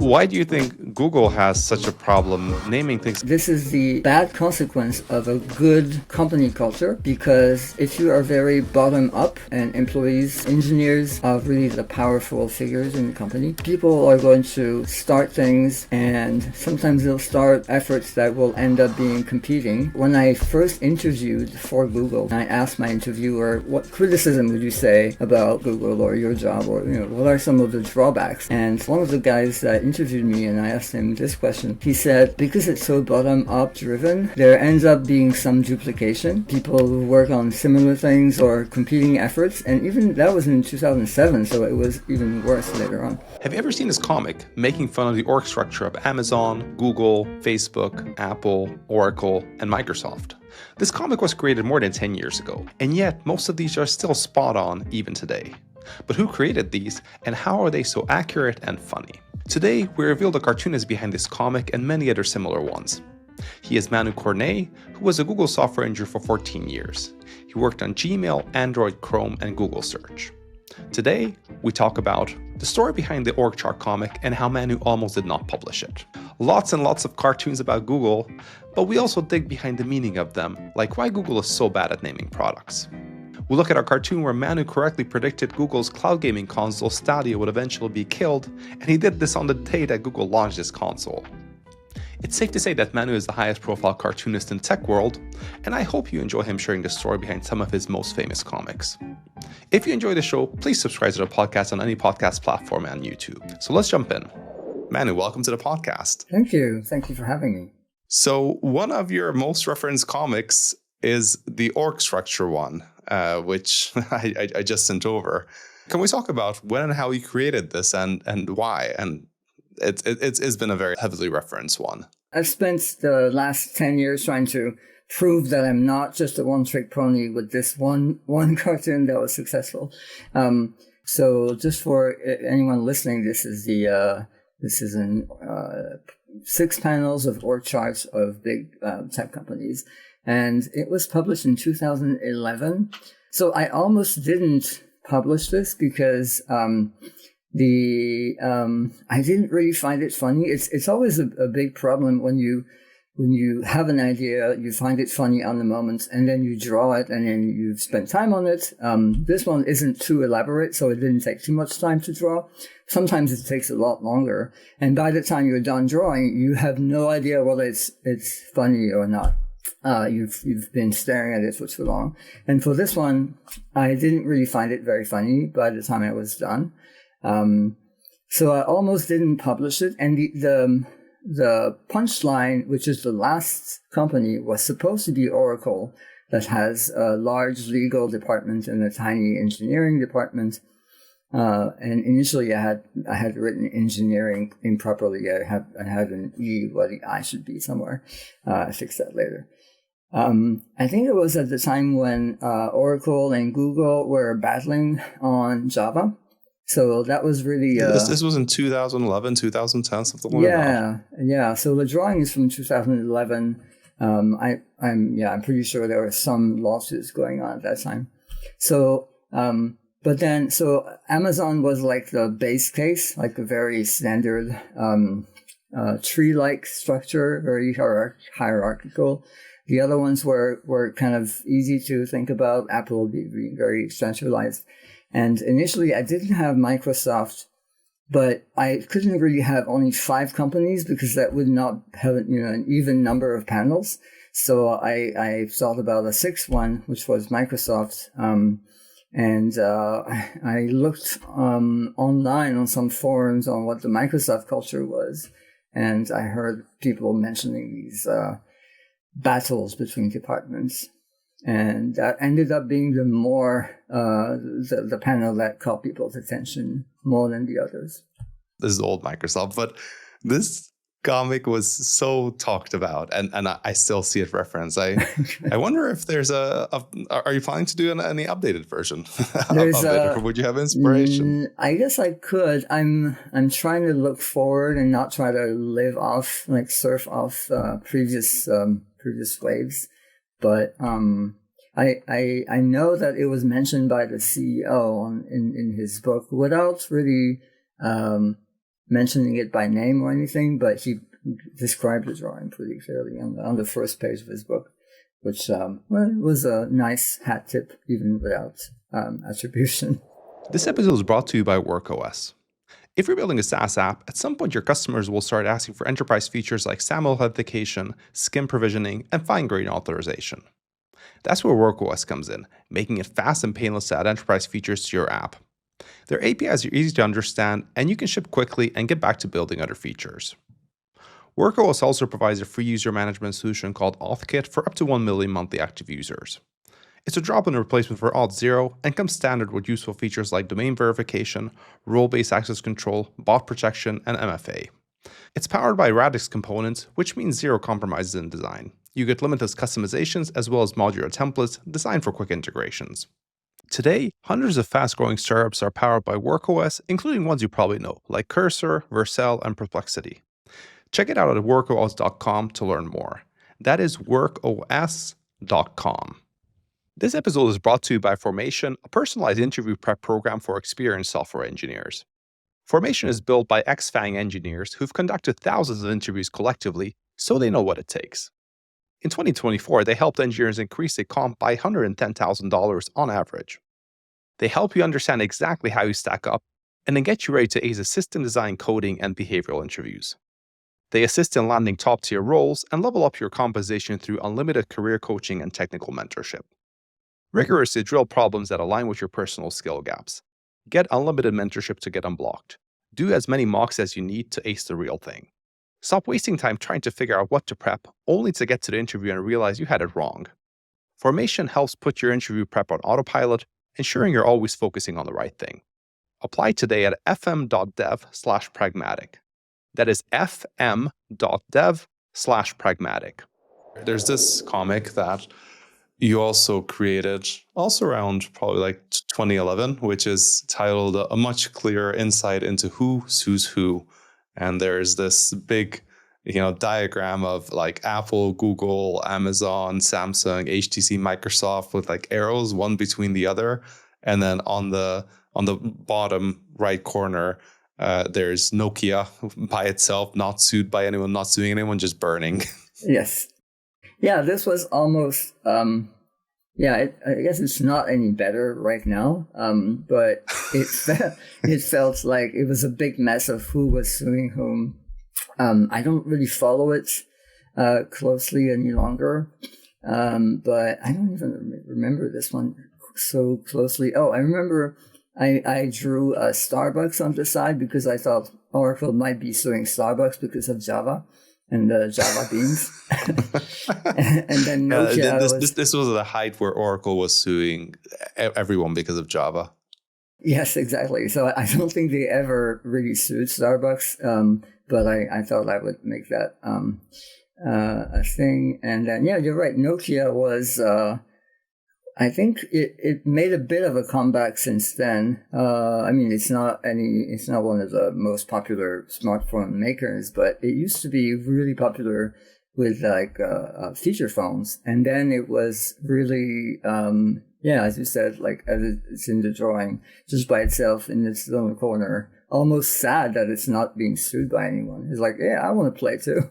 Why do you think Google has such a problem naming things? This is the bad consequence of a good company culture, because if you are very bottom up and employees, engineers are really the powerful figures in the company, people are going to start things, and sometimes they'll start efforts that will end up being competing. When I first interviewed for Google, I asked my interviewer, what criticism would you say about Google or your job, or what are some of the drawbacks? And one of the guys that interviewed me, and I asked him this question, he said, because it's so bottom-up driven, there ends up being some duplication. People who work on similar things or competing efforts, and even that was in 2007, so it was even worse later on. Have you ever seen this comic making fun of the org structure of Amazon, Google, Facebook, Apple, Oracle, and Microsoft? This comic was created more than 10 years ago, and yet most of these are still spot on even today. But who created these, and how are they so accurate and funny? Today, we reveal the cartoonist behind this comic and many other similar ones. He is Manu Cornet, who was a Google software engineer for 14 years. He worked on Gmail, Android, Chrome, and Google Search. Today, we talk about the story behind the org chart comic and how Manu almost did not publish it. Lots and lots of cartoons about Google, but we also dig behind the meaning of them, like why Google is so bad at naming products. We'll look at our cartoon where Manu correctly predicted Google's cloud gaming console Stadia would eventually be killed, and he did this on the day that Google launched this console. It's safe to say that Manu is the highest profile cartoonist in the tech world, and I hope you enjoy him sharing the story behind some of his most famous comics. If you enjoy the show, please subscribe to the podcast on any podcast platform and YouTube. So let's jump in. Manu, welcome to the podcast. Thank you. Thank you for having me. So one of your most referenced comics is the org structure one, which I just sent over. Can we talk about when and how you created this and why? And it's been a very heavily referenced one. I've spent the last 10 years trying to prove that I'm not just a one-trick pony with this one cartoon that was successful. So just for anyone listening, this is in 6 panels of org charts of big tech companies. And it was published in 2011. So I almost didn't publish this because I didn't really find it funny. It's always a big problem when you have an idea, you find it funny on the moment, and then you draw it, and then you've spent time on it. This one isn't too elaborate, so it didn't take too much time to draw. Sometimes it takes a lot longer, and by the time you're done drawing, you have no idea whether it's funny or not. You've been staring at it for too long. And for this one, I didn't really find it very funny by the time I was done. So I almost didn't publish it. And the punchline, which is the last company, was supposed to be Oracle, that has a large legal department and a tiny engineering department. And initially I had written engineering improperly. I had an E where the I should be somewhere. I fixed that later. I think it was at the time when Oracle and Google were battling on Java. So that was really... This was in 2011, 2010, something like that. Yeah. So the drawing is from 2011. I'm pretty sure there were some lawsuits going on at that time. So... So Amazon was like the base case, like a very standard tree-like structure, very hierarchical. The other ones were kind of easy to think about, Apple being very centralized. And initially I didn't have Microsoft, but I couldn't really have only 5 companies because that would not have an even number of panels. So I thought about a 6th one, which was Microsoft. And I looked online on some forums on what the Microsoft culture was, and I heard people mentioning these battles between departments, and that ended up being the panel that caught people's attention more than the others. This is old Microsoft, but this comic was so talked about, and I still see it referenced. I wonder if there's are you planning to do any updated version of it, or would you have inspiration? I guess I could. I'm trying to look forward and not try to surf off previous waves, but I know that it was mentioned by the CEO in his book without really mentioning it by name or anything, but he described the drawing pretty clearly on the first page of his book, which was a nice hat tip, even without attribution. This episode is brought to you by WorkOS. If you're building a SaaS app, at some point your customers will start asking for enterprise features like SAML authentication, SCIM provisioning, and fine-grained authorization. That's where WorkOS comes in, making it fast and painless to add enterprise features to your app. Their APIs are easy to understand, and you can ship quickly and get back to building other features. WorkOS also provides a free user management solution called AuthKit for up to 1 million monthly active users. It's a drop-in replacement for Auth0 and comes standard with useful features like domain verification, role-based access control, bot protection, and MFA. It's powered by Radix components, which means zero compromises in design. You get limitless customizations as well as modular templates designed for quick integrations. Today, hundreds of fast-growing startups are powered by WorkOS, including ones you probably know, like Cursor, Vercel, and Perplexity. Check it out at workos.com to learn more. That is workos.com. This episode is brought to you by Formation, a personalized interview prep program for experienced software engineers. Formation is built by ex-FANG engineers who've conducted thousands of interviews collectively, so they know what it takes. In 2024, they helped engineers increase their comp by $110,000 on average. They help you understand exactly how you stack up and then get you ready to ace a system design, coding, and behavioral interviews. They assist in landing top-tier roles and level up your compensation through unlimited career coaching and technical mentorship. Rigorously drill problems that align with your personal skill gaps. Get unlimited mentorship to get unblocked. Do as many mocks as you need to ace the real thing. Stop wasting time trying to figure out what to prep, only to get to the interview and realize you had it wrong. Formation helps put your interview prep on autopilot, ensuring you're always focusing on the right thing. Apply today at fm.dev/pragmatic. That is fm.dev/pragmatic. There's this comic that you also created, also around probably like 2011, which is titled A Much Clearer Insight into Who Sues Who. And there's this big, diagram of like Apple, Google, Amazon, Samsung, HTC, Microsoft with like arrows, one between the other. And then on the bottom right corner, there's Nokia by itself, not sued by anyone, not suing anyone, just burning. Yes. Yeah, this was almost, I guess it's not any better right now, but it felt like it was a big mess of who was suing whom. I don't really follow it closely any longer, but I don't even remember this one so closely. Oh, I remember I drew Starbucks on the side because I thought Oracle might be suing Starbucks because of Java and the Java beans. And then Nokia this was the height where Oracle was suing everyone because of Java. Yes, exactly. So I don't think they ever really sued Starbucks, but I thought I would make that a thing. And then, yeah, you're right. Nokia was, I think it made a bit of a comeback since then. I mean, it's not one of the most popular smartphone makers, but it used to be really popular with like feature phones. And then it was really, as you said, like as it's in the drawing, just by itself in its little corner. Almost sad that it's not being sued by anyone. It's like, yeah, I want to play too.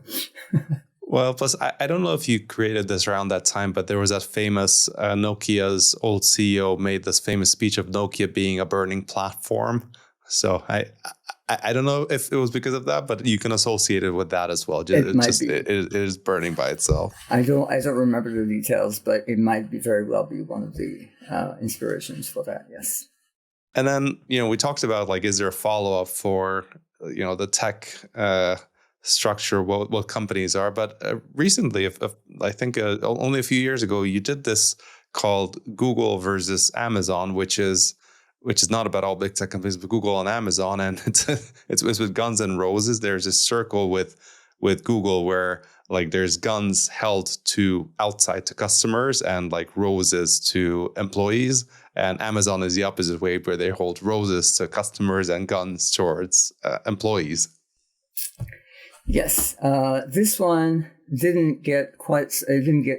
Well, plus, I don't know if you created this around that time, but there was that famous Nokia's old CEO made this famous speech of Nokia being a burning platform. So I don't know if it was because of that, but you can associate it with that as well. It is burning by itself. I don't remember the details, but it might be very well be one of the inspirations for that. Yes. And then, we talked about like, is there a follow-up for, the tech structure, what companies are. But recently, I think only a few years ago, you did this called Google versus Amazon, which is not about all big tech companies, but Google and Amazon. And it's with guns and roses. There's a circle with Google where like there's guns held outside to customers and like roses to employees. And Amazon is the opposite way, where they hold roses to customers and guns towards employees. Yes, this one didn't get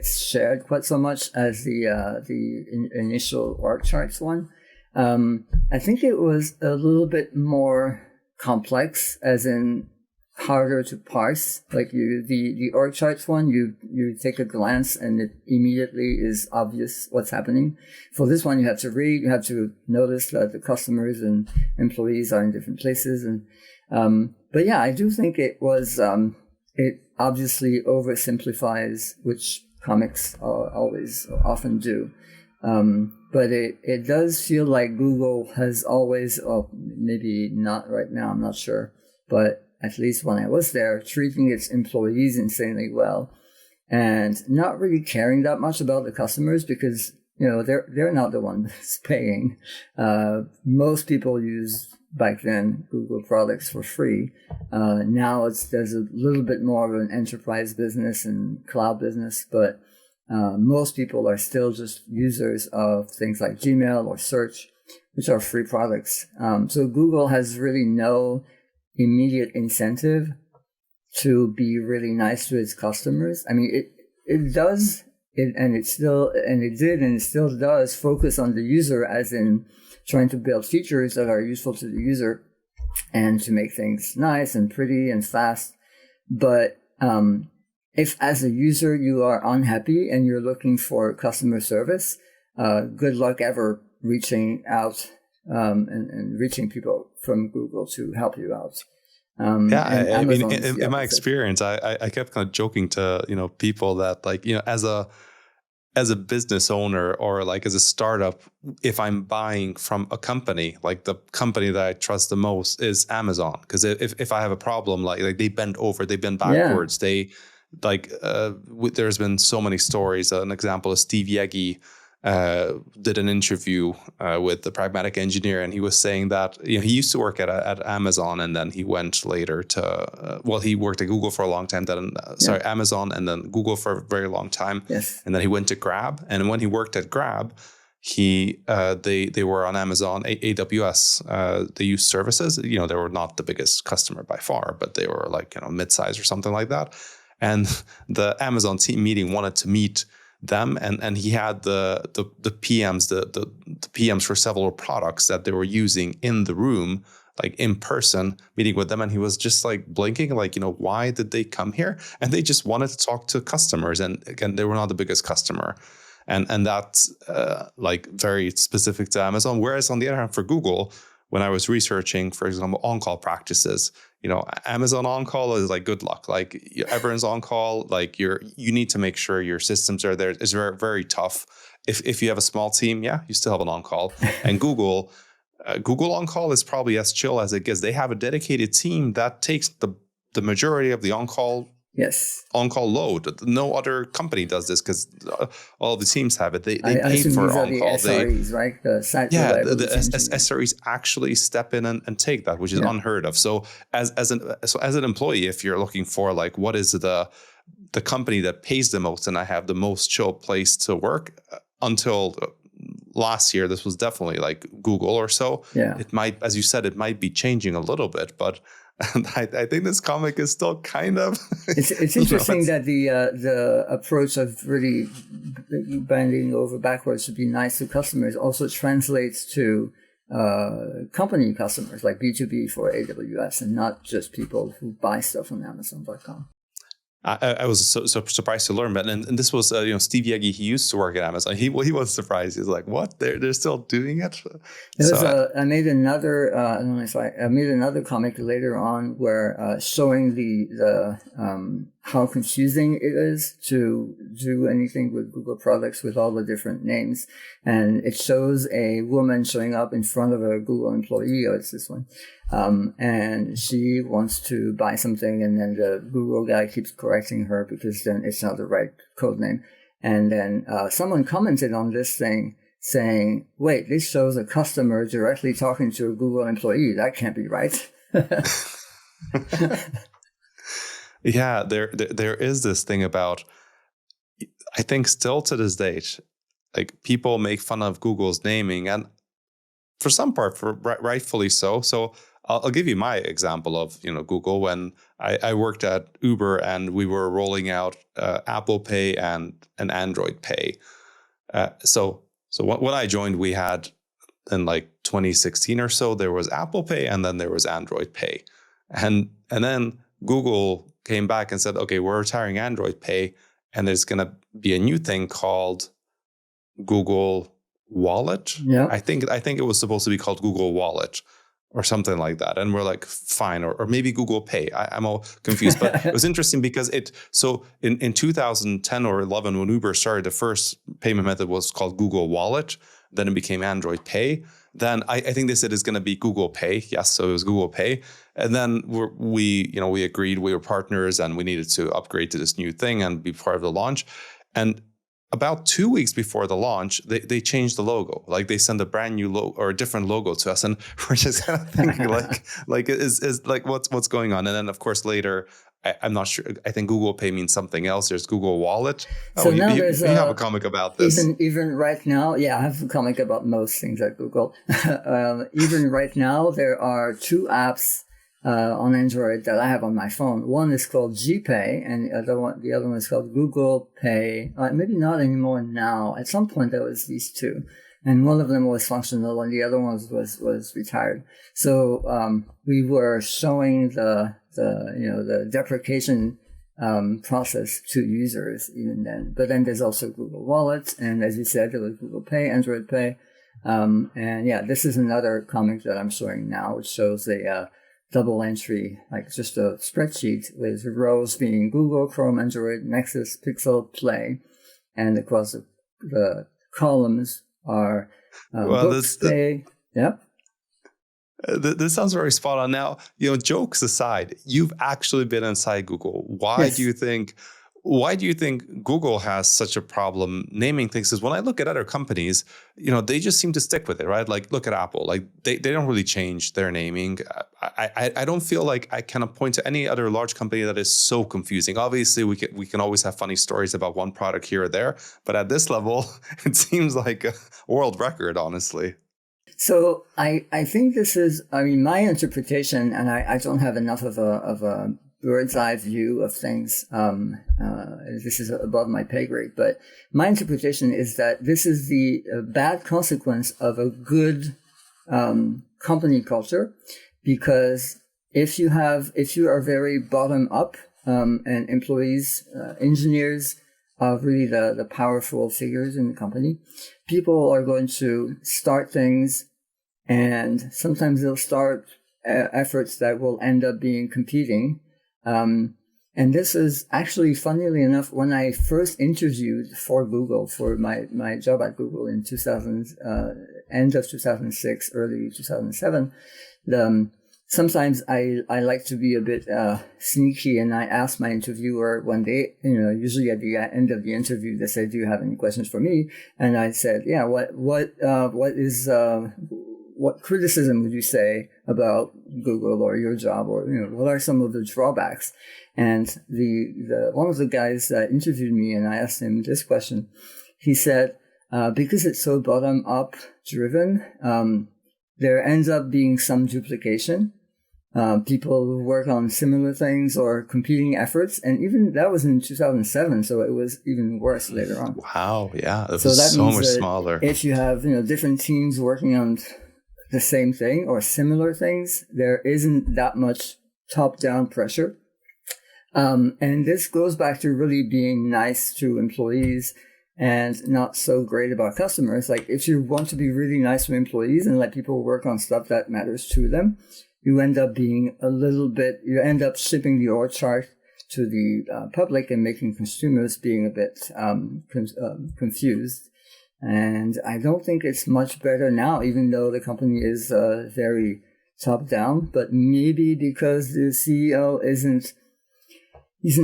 shared quite so much as the initial org charts one. I think it was a little bit more complex, as in harder to parse. Like the org charts one, you take a glance and it immediately is obvious what's happening. For this one, you have to read, you have to notice that the customers and employees are in different places. And but yeah, I do think it was it obviously oversimplifies, which comics always often do. But it does feel like Google has always, maybe not right now, I'm not sure, but at least when I was there, treating its employees insanely well and not really caring that much about the customers because, they're not the ones paying. Most people use back then Google products for free. Now there's a little bit more of an enterprise business and cloud business, but most people are still just users of things like Gmail or Search, which are free products. So Google has really no immediate incentive to be really nice to its customers. I mean, it does, it still does focus on the user, as in trying to build features that are useful to the user and to make things nice and pretty and fast. But if as a user you are unhappy and you're looking for customer service, good luck ever reaching out and reaching people from Google to help you out. I mean, in my experience, I kept kind of joking to people that, like, as a business owner or like as a startup, if I'm buying from a company, like the company that I trust the most is Amazon, because if I have a problem, like they bend over, they bend backwards, they like there's been so many stories. An example is Steve Yegge did an interview with the Pragmatic Engineer, and he was saying that he used to work at Amazon, and then he went later to he worked at Google for a long time, then Amazon, and then Google for a very long time, and then he went to Grab, and when he worked at Grab, they were on Amazon AWS. They used services. They were not the biggest customer by far, but they were like mid-size or something like that. And the Amazon team meeting wanted to meet them, and he had the PMs, the PMs for several products that they were using in the room, like in person, meeting with them, and he was just like blinking, like, why did they come here? And they just wanted to talk to customers, and again, they were not the biggest customer, and that's like very specific to Amazon. Whereas on the other hand, for Google, when I was researching, for example, on-call practices, Amazon on-call is like good luck. Like everyone's on-call, like you need to make sure your systems are there. It's very, very tough. If you have a small team, you still have an on-call. And Google on-call is probably as chill as it gets. They have a dedicated team that takes the majority of the on-call load. No other company does this because all the teams have it. They pay for on-call. The SREs, right? The SREs actually step in and take that, which is unheard of. So as an employee, if you're looking for like what is the company that pays the most and I have the most chill place to work, until last year, this was definitely like Google or so. Yeah. It might, as you said, it might be changing a little bit, but I think this comic is still kind of. It's interesting that the approach of really bending over backwards to be nice to customers also translates to company customers, like B2B for AWS, and not just people who buy stuff on Amazon.com. I was so surprised to learn that, and this was Steve Yegge. He used to work at Amazon. He was surprised. He's like, "What? They're still doing it?" I made another. I don't know if I made another comic later on where showing the how confusing it is to do anything with Google products with all the different names, and it shows a woman showing up in front of a Google employee. Oh, it's this one. And she wants to buy something, and then the Google guy keeps correcting her because then it's not the right code name. And then someone commented on this thing saying, "Wait, this shows a customer directly talking to a Google employee. That can't be right." Yeah, there is this thing about, I think still to this date, like people make fun of Google's naming, and for some part, rightfully so. So I'll give you my example of Google. When I worked at Uber and we were rolling out Apple Pay and Android Pay. So when I joined, we had in like 2016 or so, there was Apple Pay and then there was Android Pay. And then Google came back and said, okay, we're retiring Android Pay, and there's going to be a new thing called Google Wallet. Yeah. I think it was supposed to be called Google Wallet or something like that. And we're like, fine, or maybe Google Pay. I'm all confused. But it was interesting because so in 2010 or 11, when Uber started, the first payment method was called Google Wallet. Then it became Android Pay. Then I think they said it's going to be Google Pay. Yes, so it was Google Pay. And then we agreed, we were partners, and we needed to upgrade to this new thing and be part of the launch. And about 2 weeks before the launch, they changed the logo. Like they sent a brand new logo or a different logo to us, and we're just kind of thinking like is like what's going on? And then of course later, I'm not sure. I think Google Pay means something else. There's Google Wallet. So now you have a comic about this. Even right now, yeah, I have a comic about most things at Google. Even right now, there are 2 apps on Android that I have on my phone. One is called GPay, and the other one is called Google Pay. Maybe not anymore now. At some point, there was these 2, and one of them was functional, and the other one was retired. So we were showing the deprecation process to users even then. But then there's also Google Wallet, and as you said, there was Google Pay, Android Pay, and yeah, this is another comic that I'm showing now, which shows a double entry, like just a spreadsheet with rows being Google, Chrome, Android, Nexus, Pixel, Play, and across the columns are books, Pay. Yep. This sounds very spot on. Now, jokes aside, you've actually been inside Google. Why Yes. do you think Google has such a problem naming things? Because when I look at other companies, they just seem to stick with it, right? Like look at Apple, like they don't really change their naming. I don't feel like I can point to any other large company that is so confusing. Obviously, we can always have funny stories about one product here or there, but at this level, it seems like a world record, honestly. So I think this is, my interpretation, and I don't have enough of a bird's eye view of things. This is above my pay grade, but my interpretation is that this is the bad consequence of a good company culture, because if you are very bottom up, and employees, engineers are really the powerful figures in the company, people are going to start things, and sometimes they'll start efforts that will end up being competing. And this is actually, funnily enough, when I first interviewed for Google, for my job at Google in end of 2006, early 2007, sometimes I like to be a bit sneaky, and I asked my interviewer one day, usually at the end of the interview, they said, "Do you have any questions for me?" And I said, "Yeah, what criticism would you say about Google or your job, or what are some of the drawbacks?" And the one of the guys that interviewed me, and I asked him this question, he said, "Because it's so bottom up driven, there ends up being some duplication. People who work on similar things or competing efforts," and even that was in 2007, so it was even worse later on. Wow, yeah, it so was that so means much that smaller. if you have different teams working on the same thing or similar things, there isn't that much top-down pressure. And this goes back to really being nice to employees and not so great about customers. Like if you want to be really nice to employees and let people work on stuff that matters to them, you end up shipping the org chart to the public and making consumers being a bit confused. And I don't think it's much better now, even though the company is very top down. But maybe because the CEO he's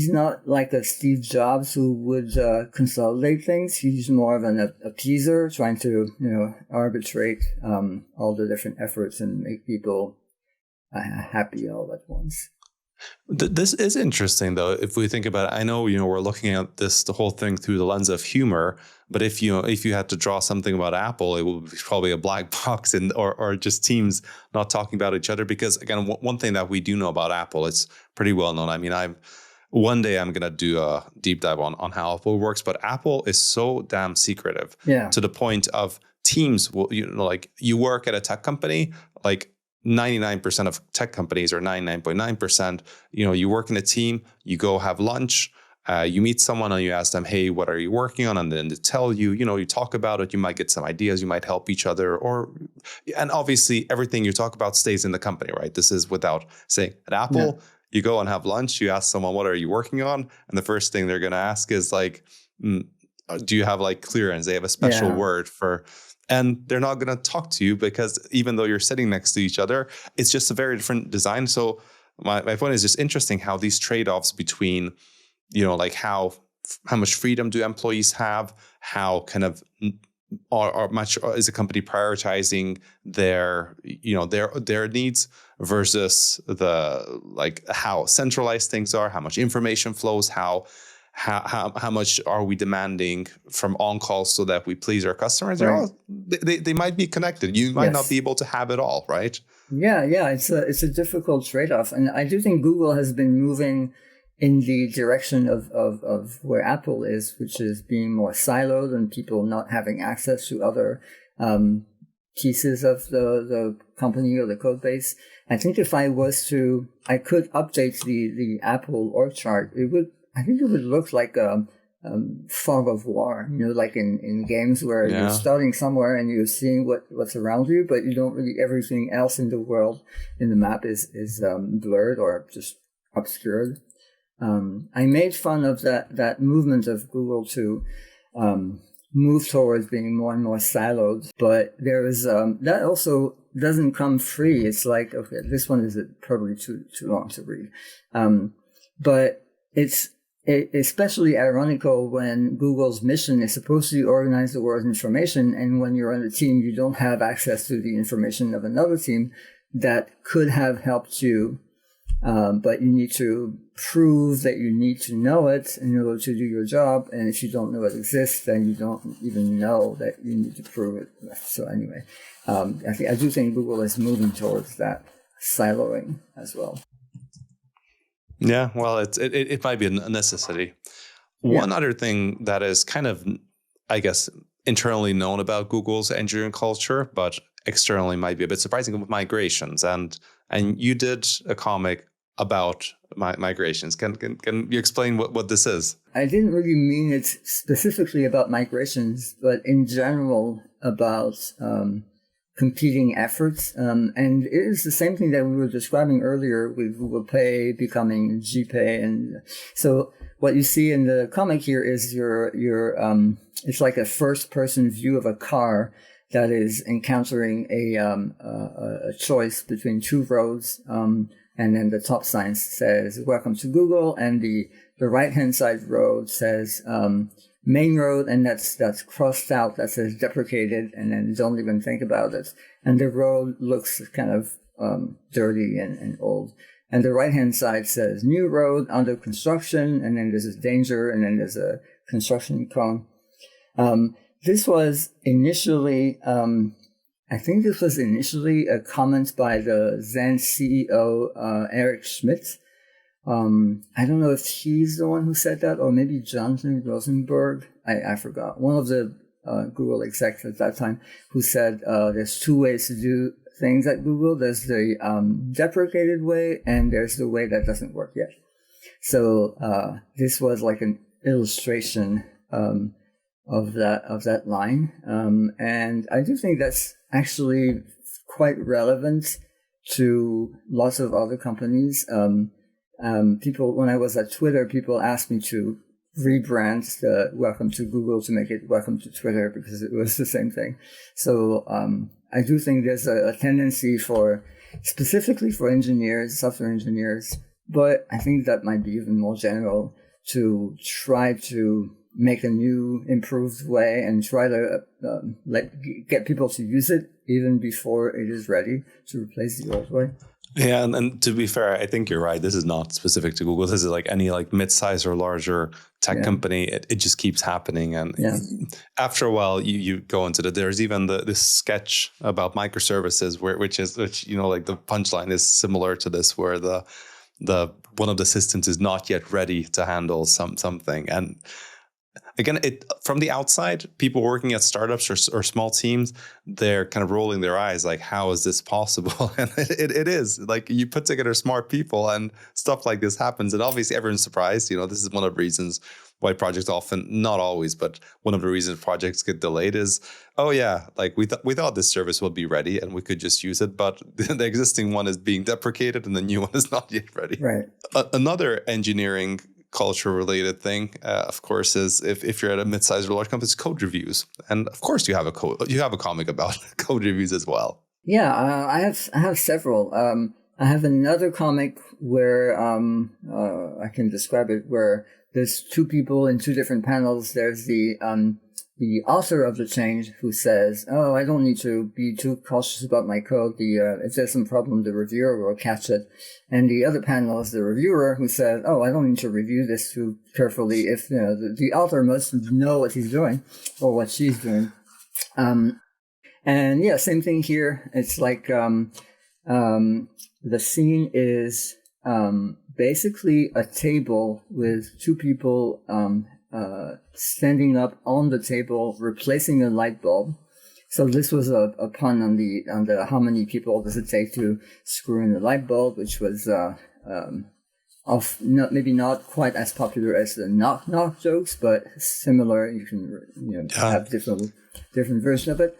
not like a Steve Jobs who would consolidate things. He's more of an appeaser, trying to arbitrate all the different efforts and make people happy all at once. This is interesting, though. If we think about it, I know we're looking at the whole thing through the lens of humor. But if you had to draw something about Apple, it would be probably a black box, or just teams not talking about each other. Because again, one thing that we do know about Apple, it's pretty well known. I mean, one day I'm gonna do a deep dive on how Apple works, but Apple is so damn secretive, Yeah. to the point of teams will, like you work at a tech company, like 99% of tech companies, or 99.9%, you work in a team, you go have lunch, you meet someone and you ask them, hey, what are you working on? And then they tell you, you talk about it, you might get some ideas, you might help each other, and obviously everything you talk about stays in the company, right? This is without saying. At Apple, you go and have lunch, you ask someone, what are you working on? And the first thing they're going to ask is like, do you have like clearance? They have a special word for, and they're not going to talk to you because even though you're sitting next to each other, it's just a very different design. So my point is just interesting how these trade-offs between, like how much freedom do employees have, how kind of are much is a company prioritizing their needs versus the like how centralized things are, how much information flows, how much are we demanding from on calls so that we please our customers? Right. They might be connected. You might not be able to have it all, right? Yeah. It's a difficult trade-off, and I do think Google has been moving in the direction of where Apple is, which is being more siloed and people not having access to other pieces of the company or the code base. I think if I could update the Apple org chart, I think it would look like a fog of war, like in games where you're starting somewhere and you're seeing what's around you, but you don't really, everything else in the world, in the map is blurred or just obscured. I made fun of that movement of Google to move towards being more and more siloed, but there is that also doesn't come free. It's like, okay, this one is probably too long to read, but it's especially ironical when Google's mission is supposed to organize the world's information, and when you're on a team, you don't have access to the information of another team that could have helped you. But you need to prove that you need to know it in order to do your job. And if you don't know it exists, then you don't even know that you need to prove it. So anyway, I do think Google is moving towards that siloing as well. Yeah, well, it might be a necessity. One other thing that is kind of, I guess, internally known about Google's engineering culture, but externally might be a bit surprising, with migrations. And you did a comic about migrations. Can you explain what this is? I didn't really mean it specifically about migrations, but in general about competing efforts. And it is the same thing that we were describing earlier with Google Pay becoming GPay. And so what you see in the comic here is your it's like a first person view of a car that is encountering a choice between two roads. And then the top sign says, welcome to Google. And the right-hand side road says, main road. And that's crossed out. That says deprecated. And then don't even think about it. And the road looks kind of, dirty and old. And the right-hand side says new road under construction. And then there's a danger. And then there's a construction cone. This was initially, I think this was initially a comment by the then CEO, Eric Schmidt. I don't know if he's the one who said that, or maybe Jonathan Rosenberg. I forgot. One of the Google execs at that time who said there's two ways to do things at Google. There's the deprecated way, and there's the way that doesn't work yet. So this was like an illustration of that line. And I do think that's actually quite relevant to lots of other companies. People, when I was at Twitter, people asked me to rebrand the welcome to Google to make it welcome to Twitter because it was the same thing. So I do think there's a tendency specifically for engineers, software engineers, but I think that might be even more general, to try to make a new, improved way and try to get people to use it even before it is ready to replace the old way. Yeah, and to be fair, I think you're right. This is not specific to Google. This is like any mid-size or larger tech company. It just keeps happening, and after a while, you go into there's even this sketch about microservices which the punchline is similar to this, where the one of the systems is not yet ready to handle something. And Again, from the outside, people working at startups or small teams, they're kind of rolling their eyes like, how is this possible? And it is. Like, you put together smart people and stuff like this happens. And obviously everyone's surprised. This is one of the reasons why projects often, not always, but one of the reasons projects get delayed is, oh yeah, like we thought this service would be ready and we could just use it, but the existing one is being deprecated and the new one is not yet ready. Right. Another engineering culture related thing, of course, is if you're at a mid-sized or large company, it's code reviews. And of course you have a comic about code reviews as well. Yeah, I have several. I have another comic where I can describe it, where there's two people in two different panels. There's the author of the change who says, "Oh, I don't need to be too cautious about my code. If there's some problem, the reviewer will catch it." And the other panel is the reviewer who says, "Oh, I don't need to review this too carefully. If the author must know what he's doing or what she's doing." And yeah, same thing here. It's like the scene is basically a table with two people standing up on the table, replacing a light bulb. So this was a pun on the how many people does it take to screw in the light bulb, which was maybe not quite as popular as the knock knock jokes, but similar. You can have different version of it.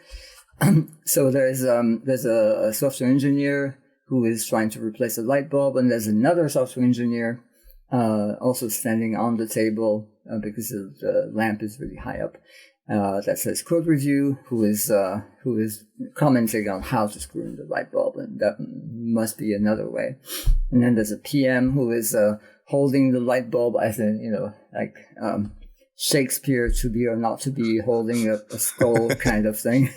So there's a software engineer who is trying to replace a light bulb, and there's another software engineer also standing on the table because the lamp is really high up. That says code review, who is commenting on how to screw in the light bulb, and that must be another way. And then there's a PM who is holding the light bulb as in Shakespeare, to be or not to be, holding a skull kind of thing.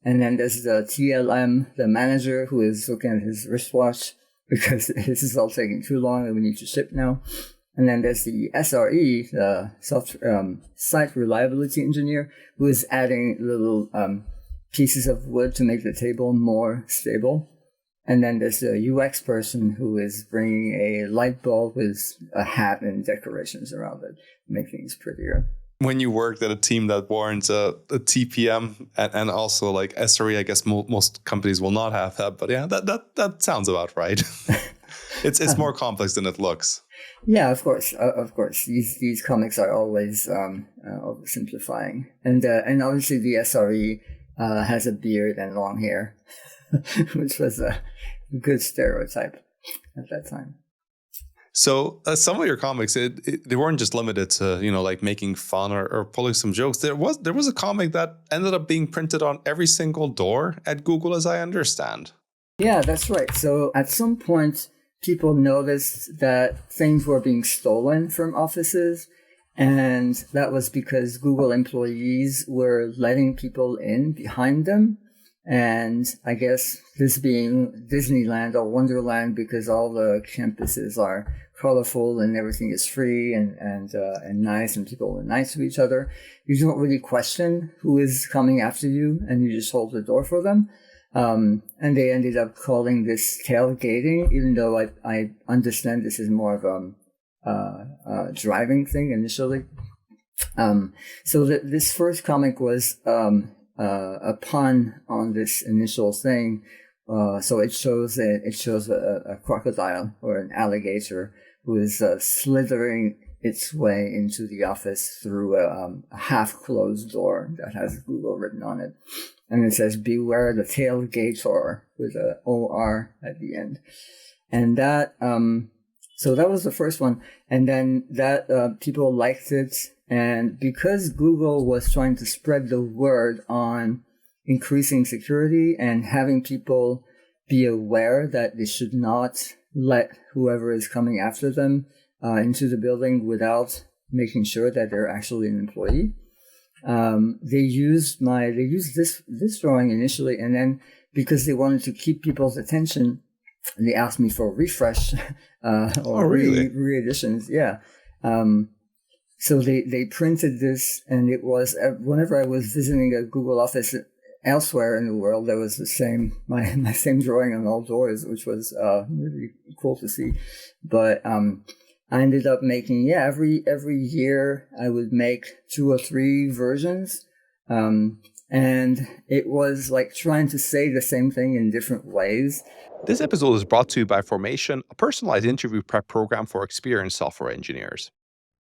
And then there's the TLM, the manager, who is looking at his wristwatch because this is all taking too long and we need to ship now. And then there's the SRE, the site reliability engineer, who is adding little pieces of wood to make the table more stable. And then there's the UX person who is bringing a light bulb with a hat and decorations around it to make things prettier. When you worked at a team that warrants a TPM and also like SRE, I guess most companies will not have that. But yeah, that sounds about right. It's more complex than it looks. Yeah, of course. These comics are always oversimplifying, and obviously the SRE has a beard and long hair, which was a good stereotype at that time. So some of your comics, they weren't just limited to like making fun or pulling some jokes. There was a comic that ended up being printed on every single door at Google, as I understand. Yeah, that's right. So at some point, people noticed that things were being stolen from offices, and that was because Google employees were letting people in behind them. And I guess this being Disneyland or Wonderland, because all the campuses are colorful and everything is free and nice, and people are nice to each other, you don't really question who is coming after you, and you just hold the door for them. And they ended up calling this tailgating, even though I understand this is more of a driving thing initially. So this first comic was a pun on this initial thing. So it shows a crocodile or an alligator who is slithering its way into the office through a half-closed door that has Google written on it. And it says, "Beware the tailgator," with a OR at the end. And that, so that was the first one. And then that, people liked it. And because Google was trying to spread the word on increasing security and having people be aware that they should not let whoever is coming after them into the building without making sure that they're actually an employee, they used this drawing initially, and then because they wanted to keep people's attention, they asked me for refresh or re-editions. Yeah. So they printed this, and it was whenever I was visiting a Google office elsewhere in the world, there was my same drawing on all doors, which was really cool to see. But I ended up making, every year I would make 2 or 3 versions. And it was like trying to say the same thing in different ways. This episode is brought to you by Formation, a personalized interview prep program for experienced software engineers.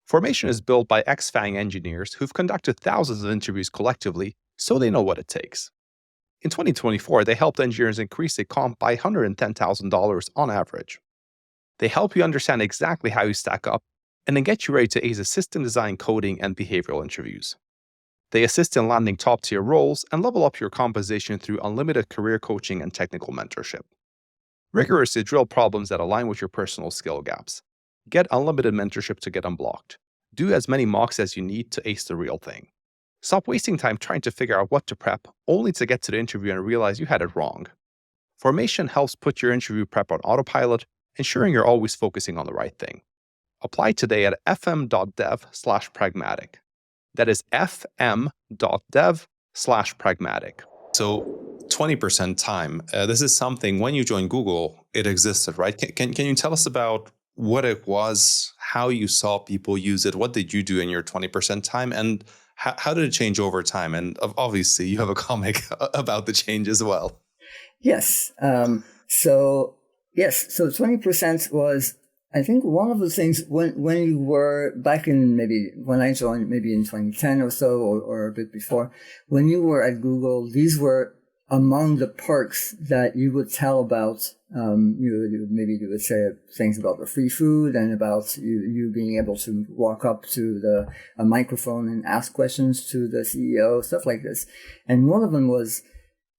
Formation is built by ex-FANG engineers who've conducted thousands of interviews collectively, so they know what it takes. In 2024, they helped engineers increase their comp by $110,000 on average. They help you understand exactly how you stack up and then get you ready to ace system design, coding, and behavioral interviews. They assist in landing top-tier roles and level up your compensation through unlimited career coaching and technical mentorship. Rigorously drill problems that align with your personal skill gaps. Get unlimited mentorship to get unblocked. Do as many mocks as you need to ace the real thing. Stop wasting time trying to figure out what to prep, only to get to the interview and realize you had it wrong. Formation helps put your interview prep on autopilot, ensuring you're always focusing on the right thing. Apply today at fm.dev/pragmatic. That is fm.dev/pragmatic. So 20% time. This is something, when you joined Google, it existed, right? Can you tell us about what it was, how you saw people use it? What did you do in your 20% time? And how did it change over time? And obviously, you have a comic about the change as well. Yes. So 20% was, I think, one of the things when you were back in, maybe when I joined, maybe in 2010 or so, or a bit before, when you were at Google, these were among the perks that you would tell about. You would say things about the free food and about you being able to walk up to a microphone and ask questions to the CEO, stuff like this. And one of them was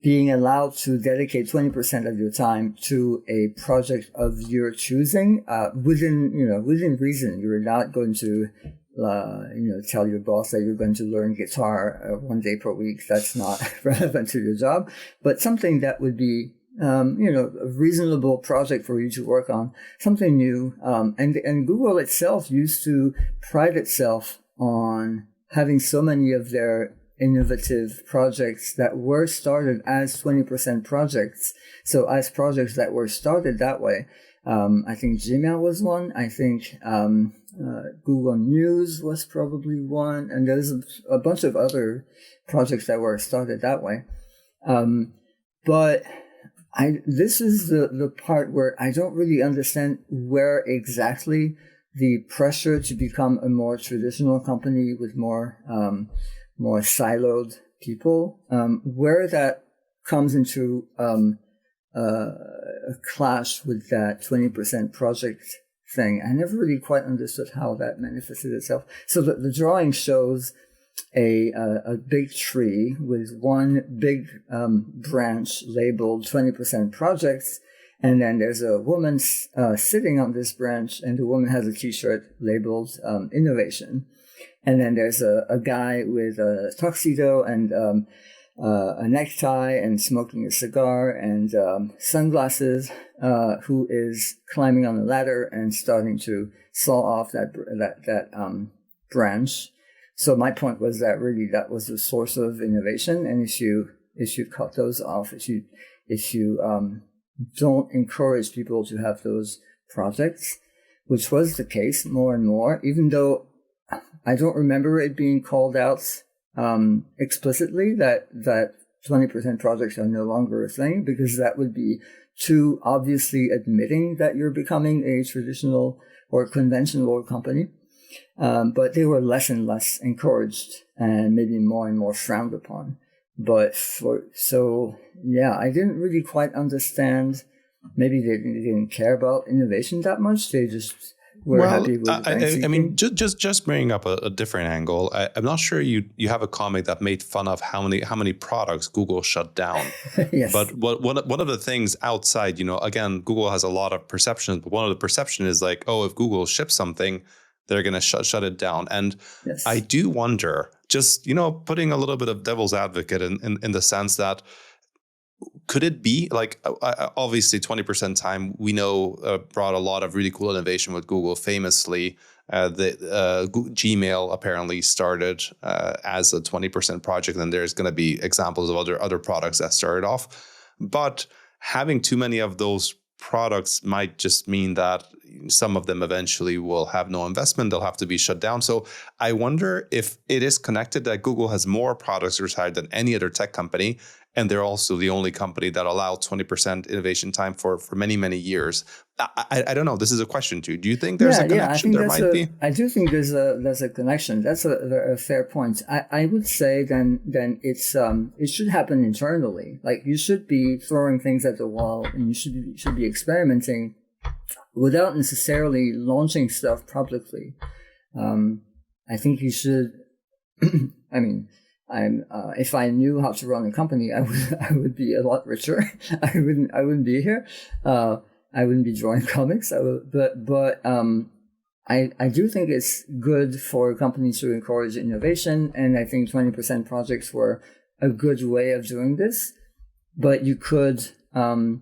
being allowed to dedicate 20% of your time to a project of your choosing, within reason. You're not going to, tell your boss that you're going to learn guitar 1 day per week. That's not relevant to your job, but something that would be, a reasonable project for you to work on, something new. And Google itself used to pride itself on having so many of their innovative projects that were started as 20% projects. So as projects that were started that way, I think Gmail was one. I think Google News was probably one. And there's a bunch of other projects that were started that way. But this is the part where I don't really understand where exactly the pressure to become a more traditional company with more siloed people, where that comes into a clash with that 20% project thing. I never really quite understood how that manifested itself. So the drawing shows a big tree with one big branch labeled 20% projects, and then there's a woman sitting on this branch, and the woman has a t-shirt labeled innovation. And then there's a guy with a tuxedo and a necktie and smoking a cigar and sunglasses, who is climbing on a ladder and starting to saw off that branch. So my point was that really that was the source of innovation. And if you cut those off, if you don't encourage people to have those projects, which was the case more and more, even though I don't remember it being called out explicitly that 20% projects are no longer a thing, because that would be too obviously admitting that you're becoming a traditional or conventional company. But they were less and less encouraged and maybe more and more frowned upon. But I didn't really quite understand. Maybe they didn't care about innovation that much. They just were happy with I mean, just bringing up a different angle. I'm not sure you have a comic that made fun of how many products Google shut down. Yes. But one of the things outside, again, Google has a lot of perceptions, but one of the perception is like, oh, if Google ships something, they're going to shut it down. And yes. I do wonder, just, putting a little bit of devil's advocate in the sense that, could it be like, obviously 20% time, we know brought a lot of really cool innovation with Google. Famously, Gmail apparently started as a 20% project, and there's going to be examples of other products that started off. But having too many of those products might just mean that some of them eventually will have no investment. They'll have to be shut down. So I wonder if it is connected that Google has more products retired than any other tech company. And they're also the only company that allowed 20% innovation time for many, many years. I don't know. This is a question too. Do you think there's a connection? There might be. I do think there's a connection. That's a fair point. I would say then it's it should happen internally. Like you should be throwing things at the wall, and you should be experimenting without necessarily launching stuff publicly. I think you should. I mean, if I knew how to run a company, I would be a lot richer. I wouldn't be here. I wouldn't be drawing comics. I do think it's good for companies to encourage innovation, and I think 20% projects were a good way of doing this. But you could let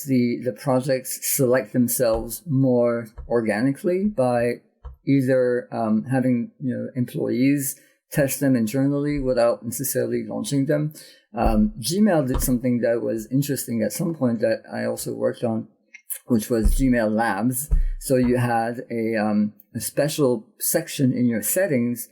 the projects select themselves more organically by either having employees test them internally without necessarily launching them. Gmail did something that was interesting at some point that I also worked on, which was Gmail Labs. So you had a special section in your settings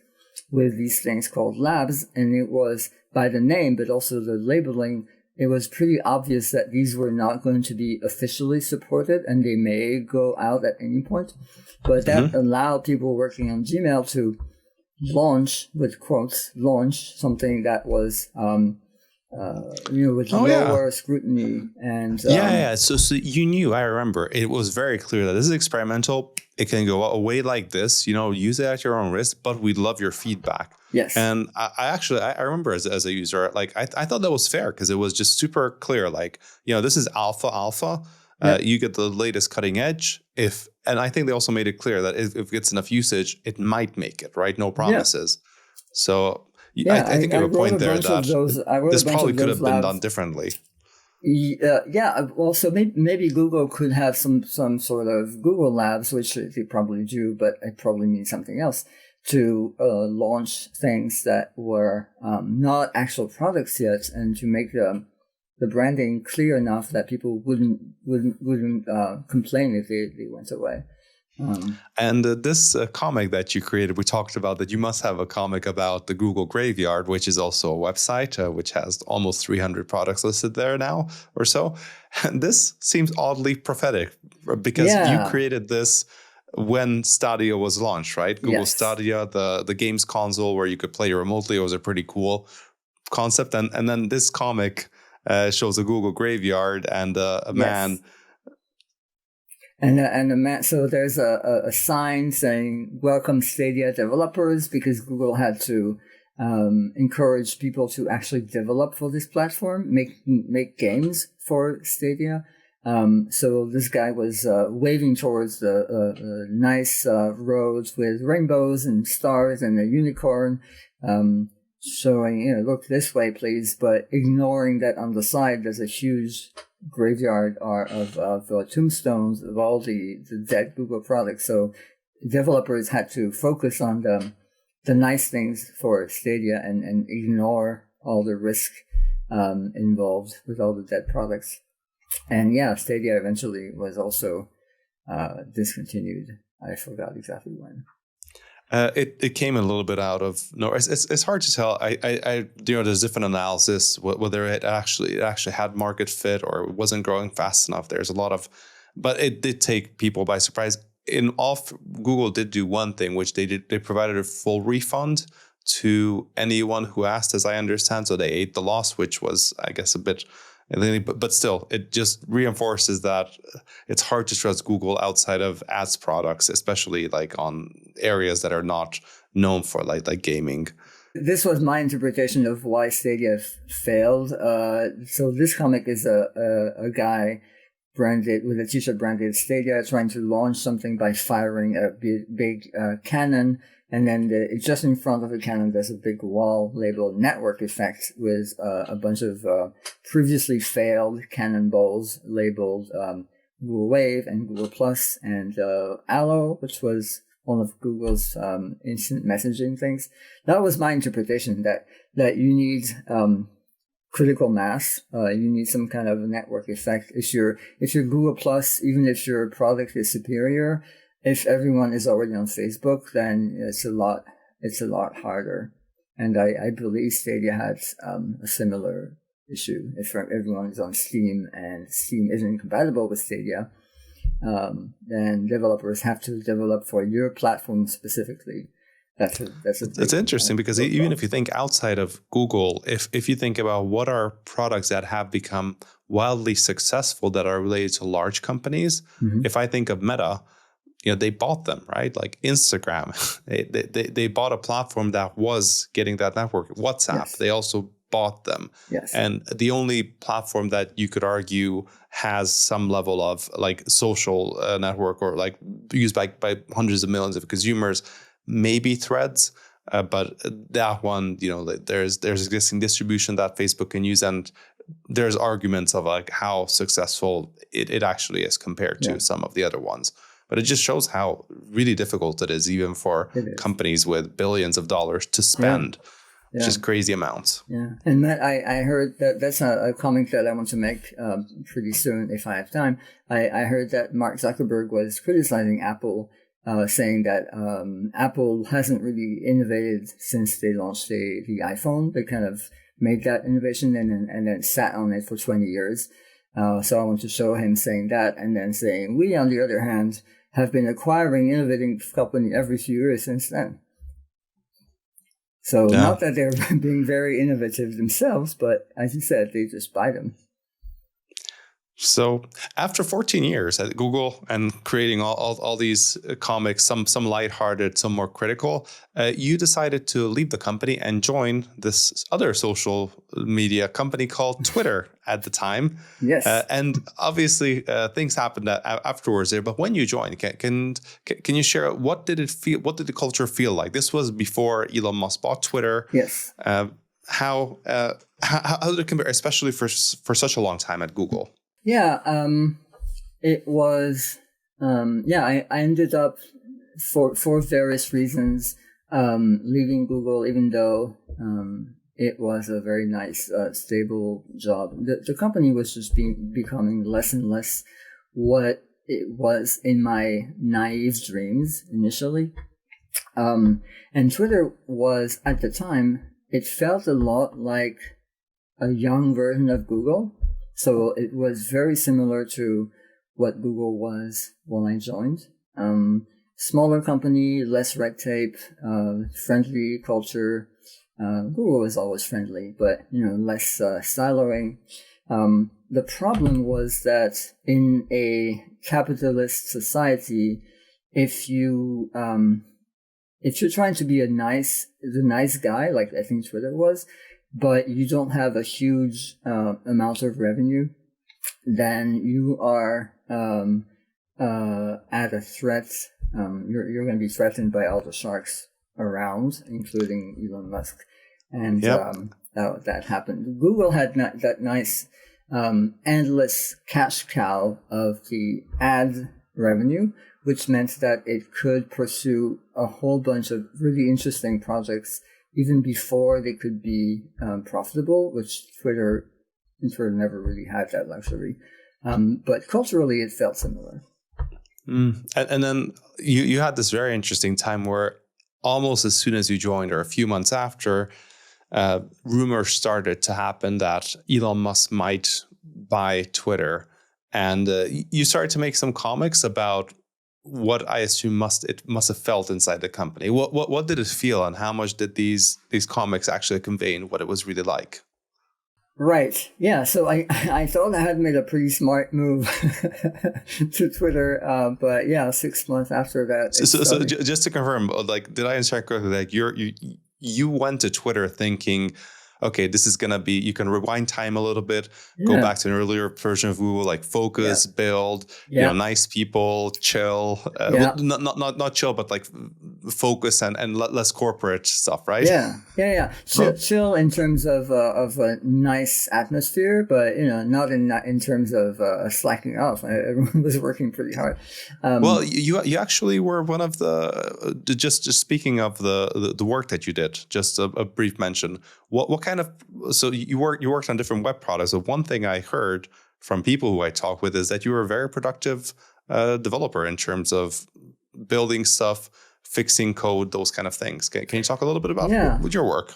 with these things called labs, and it was by the name, but also the labeling. It was pretty obvious that these were not going to be officially supported, and they may go out at any point. But that allowed people working on Gmail to launch, with quotes, something that was, with lower scrutiny. And So you knew, I remember, it was very clear that this is experimental. It can go away like this, use it at your own risk, but we love your feedback. Yes. And I remember as a user, like, I thought that was fair because it was just super clear. Like, this is alpha. You get the latest cutting edge. And I think they also made it clear that if it gets enough usage, it might make it, right? No promises. Yeah. So I think you have a point there that this probably could have been done differently. Well, so maybe Google could have some sort of Google Labs, which they probably do, but it probably means something else, to launch things that were not actual products yet, and to make the branding clear enough that people wouldn't complain if they went away. And this comic that you created, we talked about that you must have a comic about the Google Graveyard, which is also a website which has almost 300 products listed there now or so. And this seems oddly prophetic because you created this when Stadia was launched, right? Google Stadia, the games console where you could play remotely. It was a pretty cool concept. And then this comic shows a Google Graveyard and a man. And a man, so there's a sign saying "Welcome Stadia developers," because Google had to encourage people to actually develop for this platform, make games for Stadia. So this guy was waving towards the nice roads with rainbows and stars and a unicorn, showing, look this way, please, but ignoring that on the side there's a huge graveyard of tombstones of all the dead Google products. So developers had to focus on the nice things for Stadia and ignore all the risk involved with all the dead products. And Stadia eventually was also discontinued. I forgot exactly when. It came a little bit out of nowhere. It's hard to tell. There's different analysis whether it actually had market fit or it wasn't growing fast enough. There's a lot of, but it did take people by surprise. Google did do one thing, which they provided a full refund to anyone who asked, as I understand. So they ate the loss, which was, I guess, a bit. But still, it just reinforces that it's hard to trust Google outside of ads products, especially like on areas that are not known for like gaming. This was my interpretation of why Stadia failed. So this comic is a guy branded with a t-shirt branded Stadia trying to launch something by firing a big cannon. And then just in front of the cannon, there's a big wall labeled network effect with a bunch of previously failed cannonballs labeled Google Wave and Google Plus and Allo, which was one of Google's instant messaging things. That was my interpretation, that you need critical mass. You need some kind of network effect. If you're Google Plus, even if your product is superior, if everyone is already on Facebook, then it's a lot harder. And I believe Stadia has a similar issue. If everyone is on Steam and Steam isn't compatible with Stadia, then developers have to develop for your platform specifically. That's interesting because even if you think outside of Google, if you think about what are products that have become wildly successful that are related to large companies, if I think of Meta, they bought them, right? Like Instagram, they bought a platform that was getting that network. WhatsApp, yes. They also bought them. Yes. And the only platform that you could argue has some level of like social network or like used by hundreds of millions of consumers, maybe Threads, but that one, there's existing distribution that Facebook can use, and there's arguments of like how successful it actually is compared to some of the other ones. But it just shows how really difficult it is, even for companies with billions of dollars to spend, just crazy amounts. Yeah, and Matt, I heard that's a comment that I want to make pretty soon if I have time. I heard that Mark Zuckerberg was criticizing Apple, saying that Apple hasn't really innovated since they launched the iPhone. They kind of made that innovation and then sat on it for 20 years. So I want to show him saying that, and then saying, we, on the other hand, have been acquiring, innovating company every few years since then. So not that they're being very innovative themselves, but as you said, they just buy them. So after 14 years at Google and creating all these comics, some lighthearted, some more critical, you decided to leave the company and join this other social media company called Twitter at the time. Yes. And obviously things happened afterwards there. But when you joined, can you share what did it feel? What did the culture feel like? This was before Elon Musk bought Twitter. Yes. How did it compare, especially for such a long time at Google? Yeah, it was, I ended up for various reasons, leaving Google, even though, it was a very nice, stable job. The company was just becoming less and less what it was in my naive dreams initially. And Twitter was, at the time, it felt a lot like a young version of Google. So it was very similar to what Google was when I joined. Smaller company, less red tape, friendly culture. Google is always friendly, but, less siloing. The problem was that in a capitalist society, if you're trying to be the nice guy, like I think Twitter was, but you don't have a huge amount of revenue, then you are at a threat. You're going to be threatened by all the sharks around, including Elon Musk, and that happened. Google had that nice endless cash cow of the ad revenue, which meant that it could pursue a whole bunch of really interesting projects even before they could be profitable, which Twitter never really had that luxury. But culturally, it felt similar. And then you had this very interesting time where almost as soon as you joined, or a few months after, rumors started to happen that Elon Musk might buy Twitter. And you started to make some comics about what I assume it must have felt inside the company. What did it feel, and how much did these comics actually convey what it was really like? Right. Yeah. So I thought I had made a pretty smart move to Twitter, but 6 months after that. So just to confirm, like, did I understand correctly? Like you went to Twitter thinking, okay, this is gonna be, you can rewind time a little bit, go back to an earlier version of Google, like focus, build, nice people, chill, not chill, but like focus and less corporate stuff, right? Yeah. Chill in terms of a nice atmosphere, but not in terms of slacking off. Everyone was working pretty hard. Well, you actually were one of the just speaking of the work that you did. Just a brief mention. What kind of so you worked on different web products. So one thing I heard from people who I talk with is that you were a very productive developer in terms of building stuff, fixing code, those kind of things. Can you talk a little bit about your work?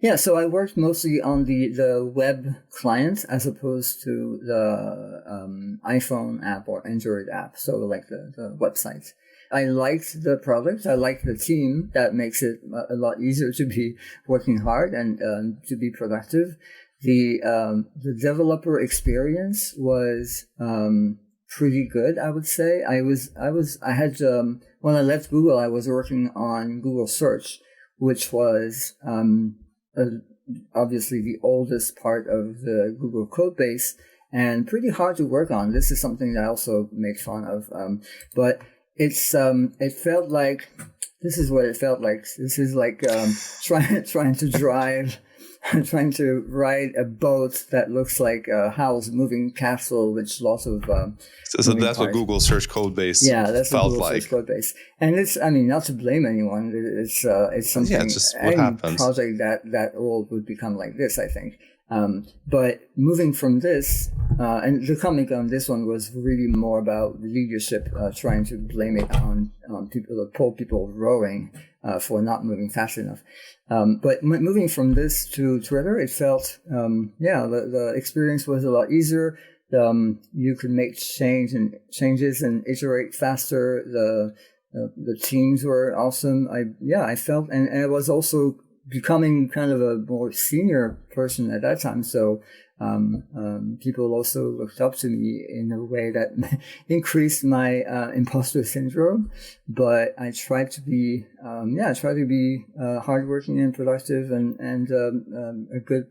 Yeah, so I worked mostly on the web client as opposed to the iPhone app or Android app, so like the website. I liked the product. I liked the team. That makes it a lot easier to be working hard and to be productive. The developer experience was pretty good, I would say. I had when I left Google, I was working on Google Search, which was obviously the oldest part of the Google code base and pretty hard to work on. This is something that I also make fun of. But it felt like, this is what it felt like. This is like trying to drive, trying to ride a boat that looks like a house moving castle with lots of so that's what Google Search code base felt like. Search code base. And it's, I mean, not to blame anyone. It's something, it's just what happens. Project that old would become like this, I think. But moving from this, and the comic on this one was really more about leadership, trying to blame it on people, the poor people rowing for not moving fast enough. But moving from this to Twitter, it felt, the experience was a lot easier. You could make changes and iterate faster. The teams were awesome. I felt, and I was also becoming kind of a more senior person at that time. So, people also looked up to me in a way that increased my, imposter syndrome. But I tried to be, hardworking and productive and a good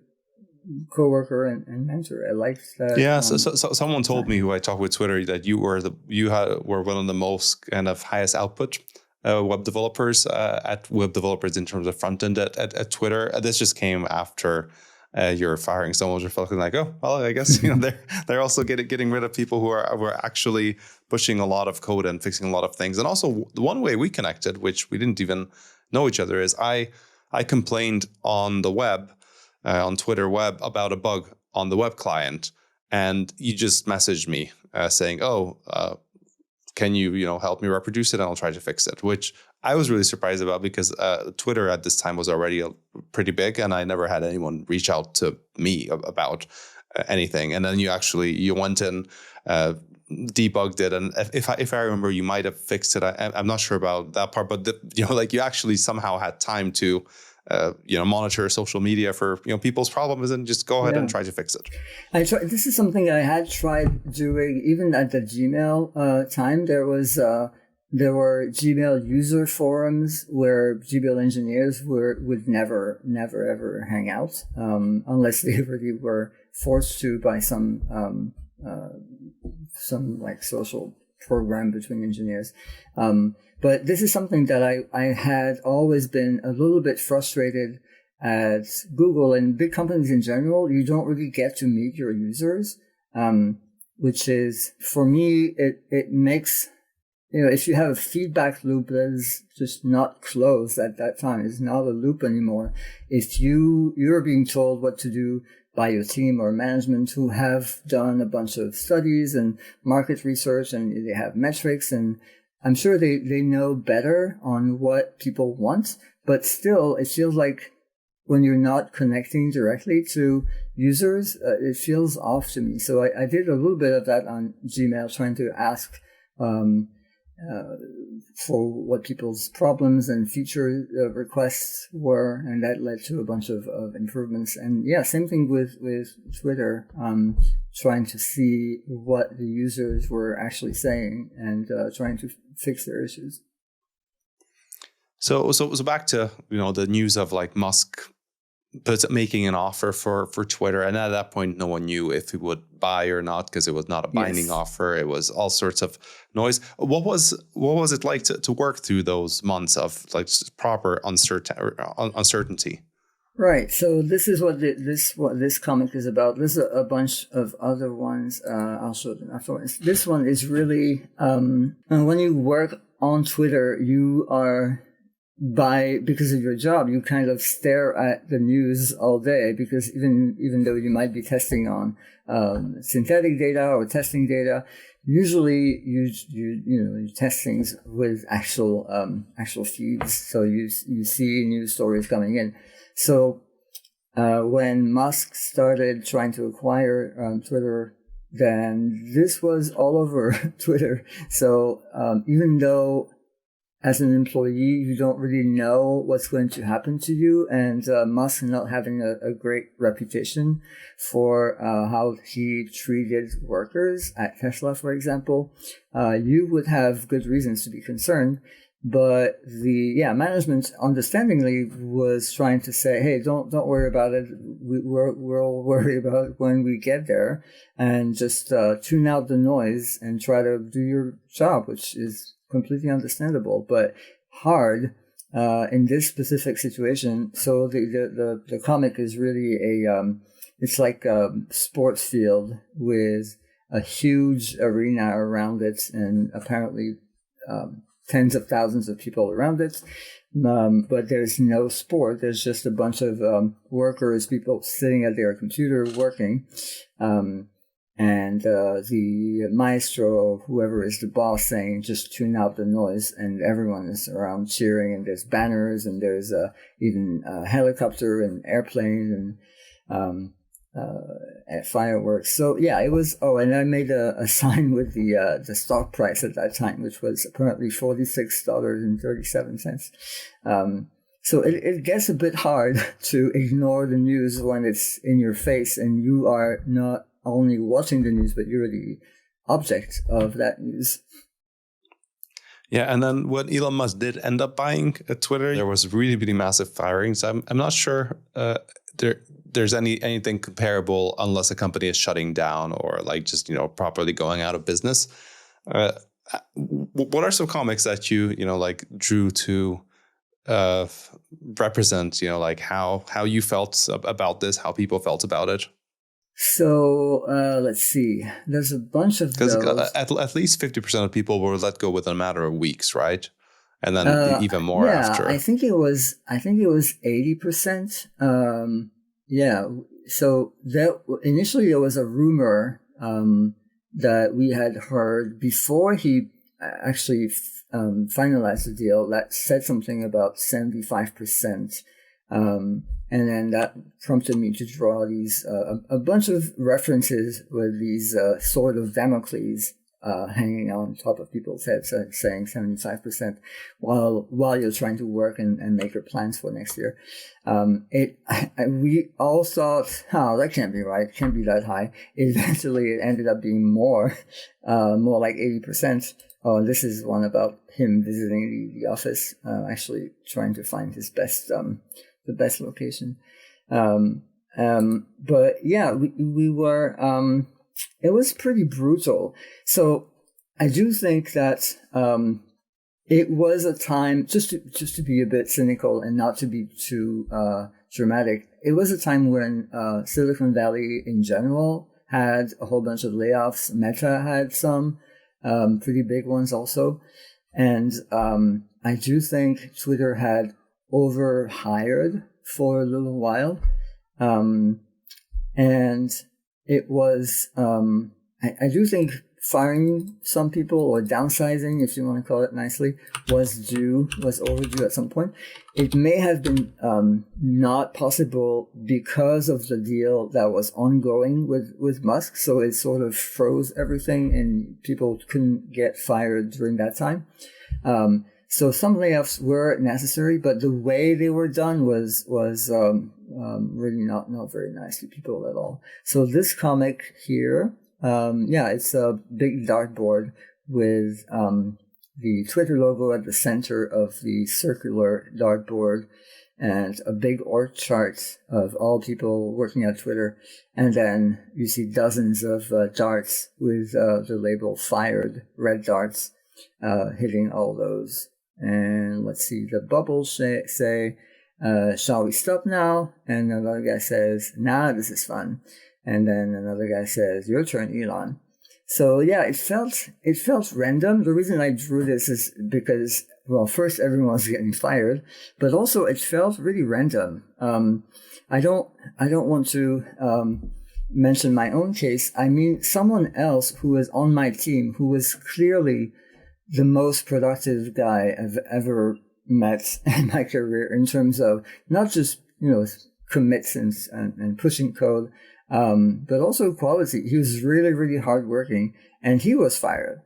coworker and mentor. I liked that. Yeah. So someone told me who I talked with Twitter that you were one of the most kind of highest output web developers in terms of front end at Twitter. This just came after you're firing someone. You're feeling like, oh, well, I guess they're also getting rid of people who are actually pushing a lot of code and fixing a lot of things. And also the one way we connected, which we didn't even know each other, is I complained on the web, on Twitter web, about a bug on the web client, and you just messaged me saying, can you help me reproduce it, and I'll try to fix it, which I was really surprised about because Twitter at this time was already pretty big, and I never had anyone reach out to me about anything. And then you went in, debugged it, and if I remember, you might have fixed it. I'm not sure about that part, but you actually somehow had time to monitor social media for people's problems and just go ahead and try to fix it. This is something I had tried doing even at the Gmail time. There were Gmail user forums where Gmail engineers would never ever hang out unless they really were forced to by some like social program between engineers. But this is something that I had always been a little bit frustrated at Google and big companies in general. You don't really get to meet your users, which is, for me, it makes, if you have a feedback loop that is just not closed at that time, it's not a loop anymore. If you're being told what to do by your team or management who have done a bunch of studies and market research, and they have metrics, and I'm sure they know better on what people want, but still it feels like when you're not connecting directly to users, it feels off to me. So I did a little bit of that on Gmail, trying to ask for what people's problems and feature requests were, and that led to a bunch of improvements. And same thing with Twitter, trying to see what the users were actually saying and trying to fix their issues. So back to the news of like Musk making an offer for Twitter, and at that point, no one knew if he would buy or not because it was not a binding Yes. offer. It was all sorts of noise. What was it like to work through those months of like proper uncertainty? Right. So this is what this comic is about. There's a bunch of other ones. I'll show them afterwards. This one is really when you work on Twitter, you are because of your job, you kind of stare at the news all day, because even though you might be testing on synthetic data or testing data, usually you test things with actual feeds, so you see news stories coming in. So when Musk started trying to acquire Twitter, then this was all over Twitter. So even though as an employee, you don't really know what's going to happen to you. And Musk not having a great reputation for how he treated workers at Tesla, for example, you would have good reasons to be concerned. But management understandingly was trying to say, hey, don't worry about it. We'll worry about it when we get there, and just tune out the noise and try to do your job, which is completely understandable, but hard in this specific situation. So the comic is really it's like a sports field with a huge arena around it, and apparently tens of thousands of people around it. But there's no sport. There's just a bunch of workers, people sitting at their computer working. And the maestro, whoever is the boss, saying, just tune out the noise, and everyone is around cheering, and there's banners, and there's even a helicopter and airplane and fireworks. So yeah, it was. Oh, and I made a sign with the stock price at that time, which was apparently $46.37. So it gets a bit hard to ignore the news when it's in your face, and you are not only watching the news, but you're the object of that news. Yeah, and then when Elon Musk did end up buying Twitter, there was really, really massive firings. I'm not sure there's anything comparable unless a company is shutting down or like just properly going out of business. What are some comics that you like drew to represent like how you felt about this, how people felt about it? So let's see. There's a bunch of those. Because at least 50% of people were let go within a matter of weeks, right? And then even more after. I think it was 80%. Yeah. So initially there was a rumor that we had heard before he actually finalized the deal that said something about 75%. And then that prompted me to draw these a bunch of references with these sword of Damocles hanging on top of people's heads, saying 75% while you're trying to work and make your plans for next year. We all thought, that can't be right, can't be that high. Eventually, it ended up being more like 80%. Oh, this is one about him visiting the office, actually trying to find his the best location. But yeah, we were, it was pretty brutal. So I do think that, it was a time, just to be a bit cynical and not to be too, dramatic. It was a time when, Silicon Valley in general had a whole bunch of layoffs. Meta had some, pretty big ones also. And, I do think Twitter had overhired for a little while. And it was, I do think firing some people or downsizing, if you want to call it nicely, was overdue at some point. It may have been not possible because of the deal that was ongoing with Musk. So it sort of froze everything and people couldn't get fired during that time. So some layoffs were necessary, but the way they were done was really not very nice to people at all. So this comic here, it's a big dartboard with the Twitter logo at the center of the circular dartboard, and a big org chart of all people working at Twitter. And then you see dozens of darts with the label fired, red darts, hitting all those. And let's see, the bubbles say shall we stop now? And another guy says, nah, this is fun. And then another guy says, your turn, Elon. So yeah, it felt random. The reason I drew this is because, well, first everyone was getting fired, but also it felt really random. I don't want to mention my own case. I mean, someone else who was on my team, who was clearly the most productive guy I've ever met in my career in terms of not just, commits and pushing code, but also quality. He was really, really hardworking, and he was fired.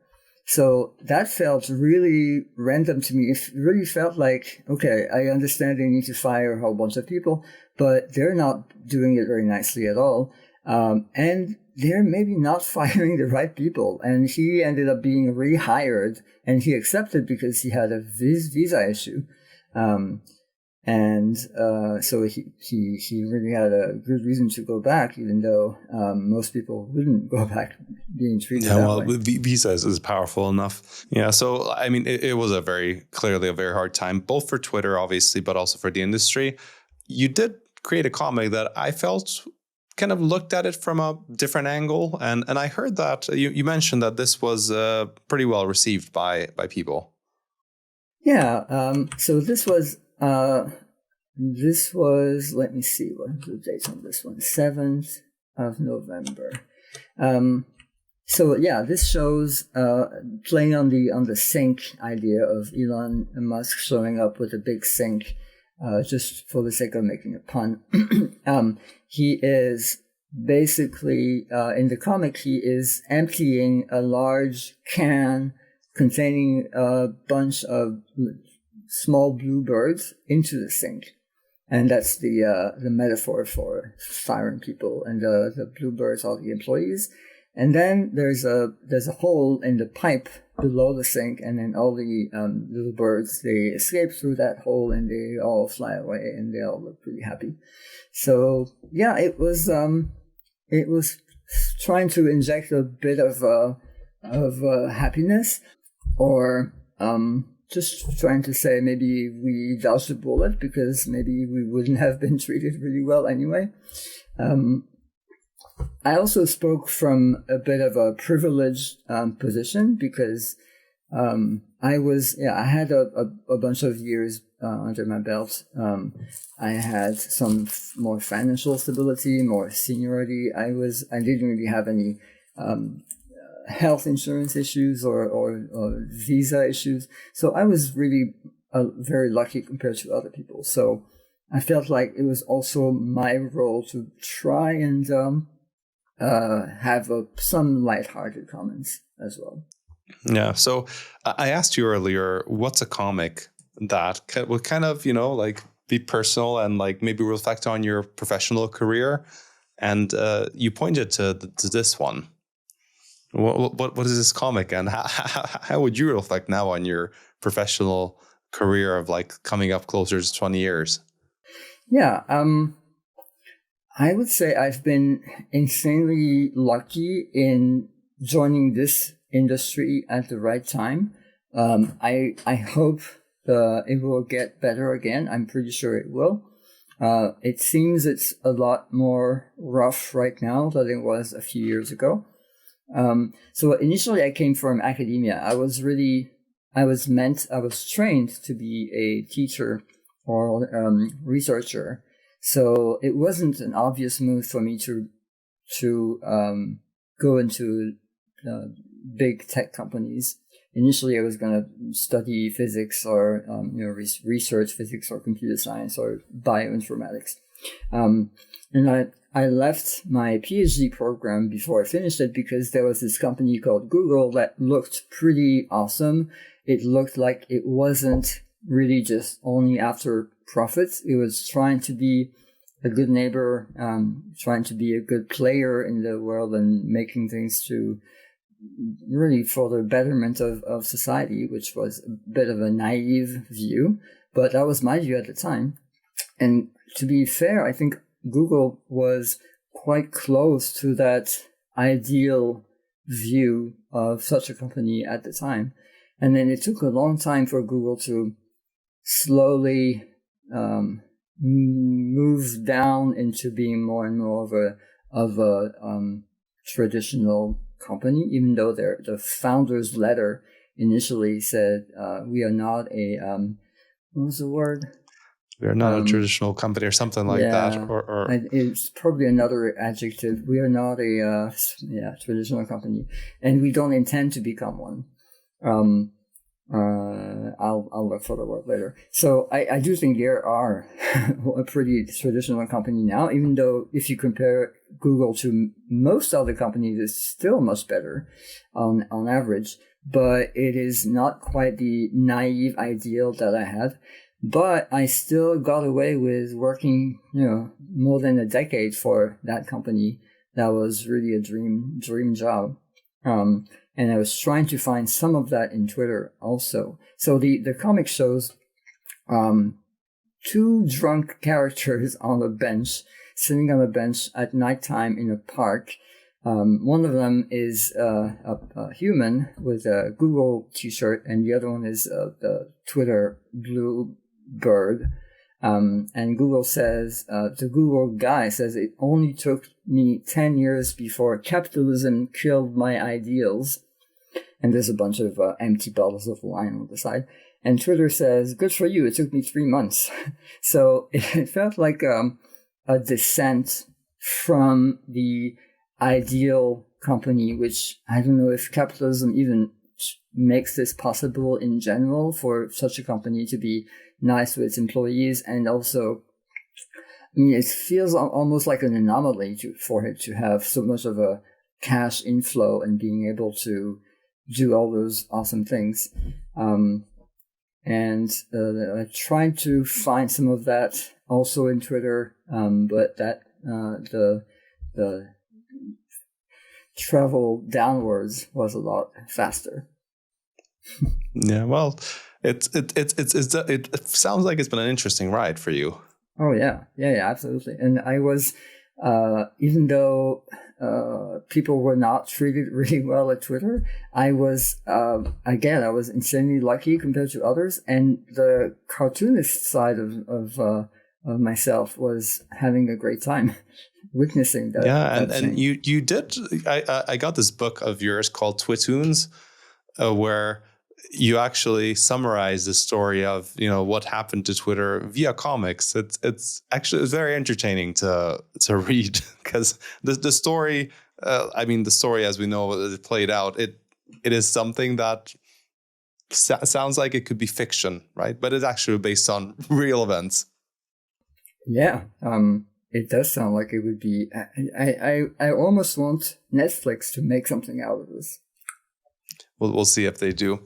So that felt really random to me. It really felt like, okay, I understand they need to fire a whole bunch of people, but they're not doing it very nicely at all. And they're maybe not firing the right people. And he ended up being rehired, and he accepted because he had a visa issue. So he really had a good reason to go back, even though most people wouldn't go back being treated that way. Visa is powerful enough. Yeah, so I mean, it was clearly a very hard time, both for Twitter, obviously, but also for the industry. You did create a comic that I felt kind of looked at it from a different angle, and I heard that you mentioned that this was pretty well received by people. Yeah. So this was. Let me see, what's the date on this one? 7th of November. So yeah, this shows playing on the sink idea of Elon Musk showing up with a big sink, just for the sake of making a pun. He is basically in the comic, he is emptying a large can containing a bunch of small blue birds into the sink. And that's the metaphor for firing people. And the bluebirds are the employees. And then there's a hole in the pipe below the sink, and then all the little birds, they escape through that hole, and they all fly away, and they all look pretty happy. So yeah, it was trying to inject a bit of happiness, or just trying to say maybe we dodged a bullet because maybe we wouldn't have been treated really well anyway. I also spoke from a bit of a privileged position because I had a bunch of years under my belt. I had some more financial stability, more seniority. I didn't really have any health insurance issues or visa issues. So I was really very lucky compared to other people. So I felt like it was also my role to try and have some lighthearted comments as well. Yeah. So I asked you earlier, what's a comic that would kind of, like be personal and like maybe reflect on your professional career? And you pointed to this one. What is this comic, and how would you reflect now on your professional career of like coming up closer to 20 years? Yeah, I would say I've been insanely lucky in joining this industry at the right time. I hope it will get better again. I'm pretty sure it will. It seems it's a lot more rough right now than it was a few years ago. So initially I came from academia. I was trained to be a teacher or researcher. So it wasn't an obvious move for me to go into big tech companies. Initially I was going to study physics or, research physics or computer science or bioinformatics. And I left my PhD program before I finished it because there was this company called Google that looked pretty awesome. It looked like it wasn't really just only after profits. It was trying to be a good neighbor, trying to be a good player in the world and making things to really for the betterment of society, which was a bit of a naive view, but that was my view at the time. And to be fair, I think Google was quite close to that ideal view of such a company at the time. And then it took a long time for Google to slowly move down into being more and more of a traditional company, even though the founder's letter initially said, we are not a, what was the word? We are not a traditional company or something like that. Or it's probably another adjective. We are not a traditional company, and we don't intend to become one. I'll look for the word later. So I do think there are a pretty traditional company now, even though if you compare Google to most other companies, it's still much better on average. But it is not quite the naive ideal that I had. But I still got away with working, more than a decade for that company. That was really a dream job. And I was trying to find some of that in Twitter also. So the comic shows two drunk characters on a bench, sitting on a bench at nighttime in a park. One of them is a human with a Google t-shirt, and the other one is the Twitter blue bird. And Google says, the Google guy says, it only took me 10 years before capitalism killed my ideals. And there's a bunch of empty bottles of wine on the side. And Twitter says, good for you, it took me 3 months. So it felt like a descent from the ideal company, which I don't know if capitalism even makes this possible in general for such a company to be nice to its employees. And also, I mean, it feels almost like an anomaly for it to have so much of a cash inflow and being able to do all those awesome things. And I tried to find some of that also in Twitter, but that the travel downwards was a lot faster. Yeah, well, it sounds like it's been an interesting ride for you. Oh yeah, absolutely. And I was, even though people were not treated really well at Twitter, I was insanely lucky compared to others. And the cartoonist side of myself was having a great time witnessing that. Yeah, and you did. I got this book of yours called Twitoons, where you actually summarize the story of what happened to Twitter via comics. It's very entertaining to read, because the story. The story as we know it played out. It is something that sounds like it could be fiction, right? But it's actually based on real events. Yeah, it does sound like it would be. I almost want Netflix to make something out of this. We'll see if they do.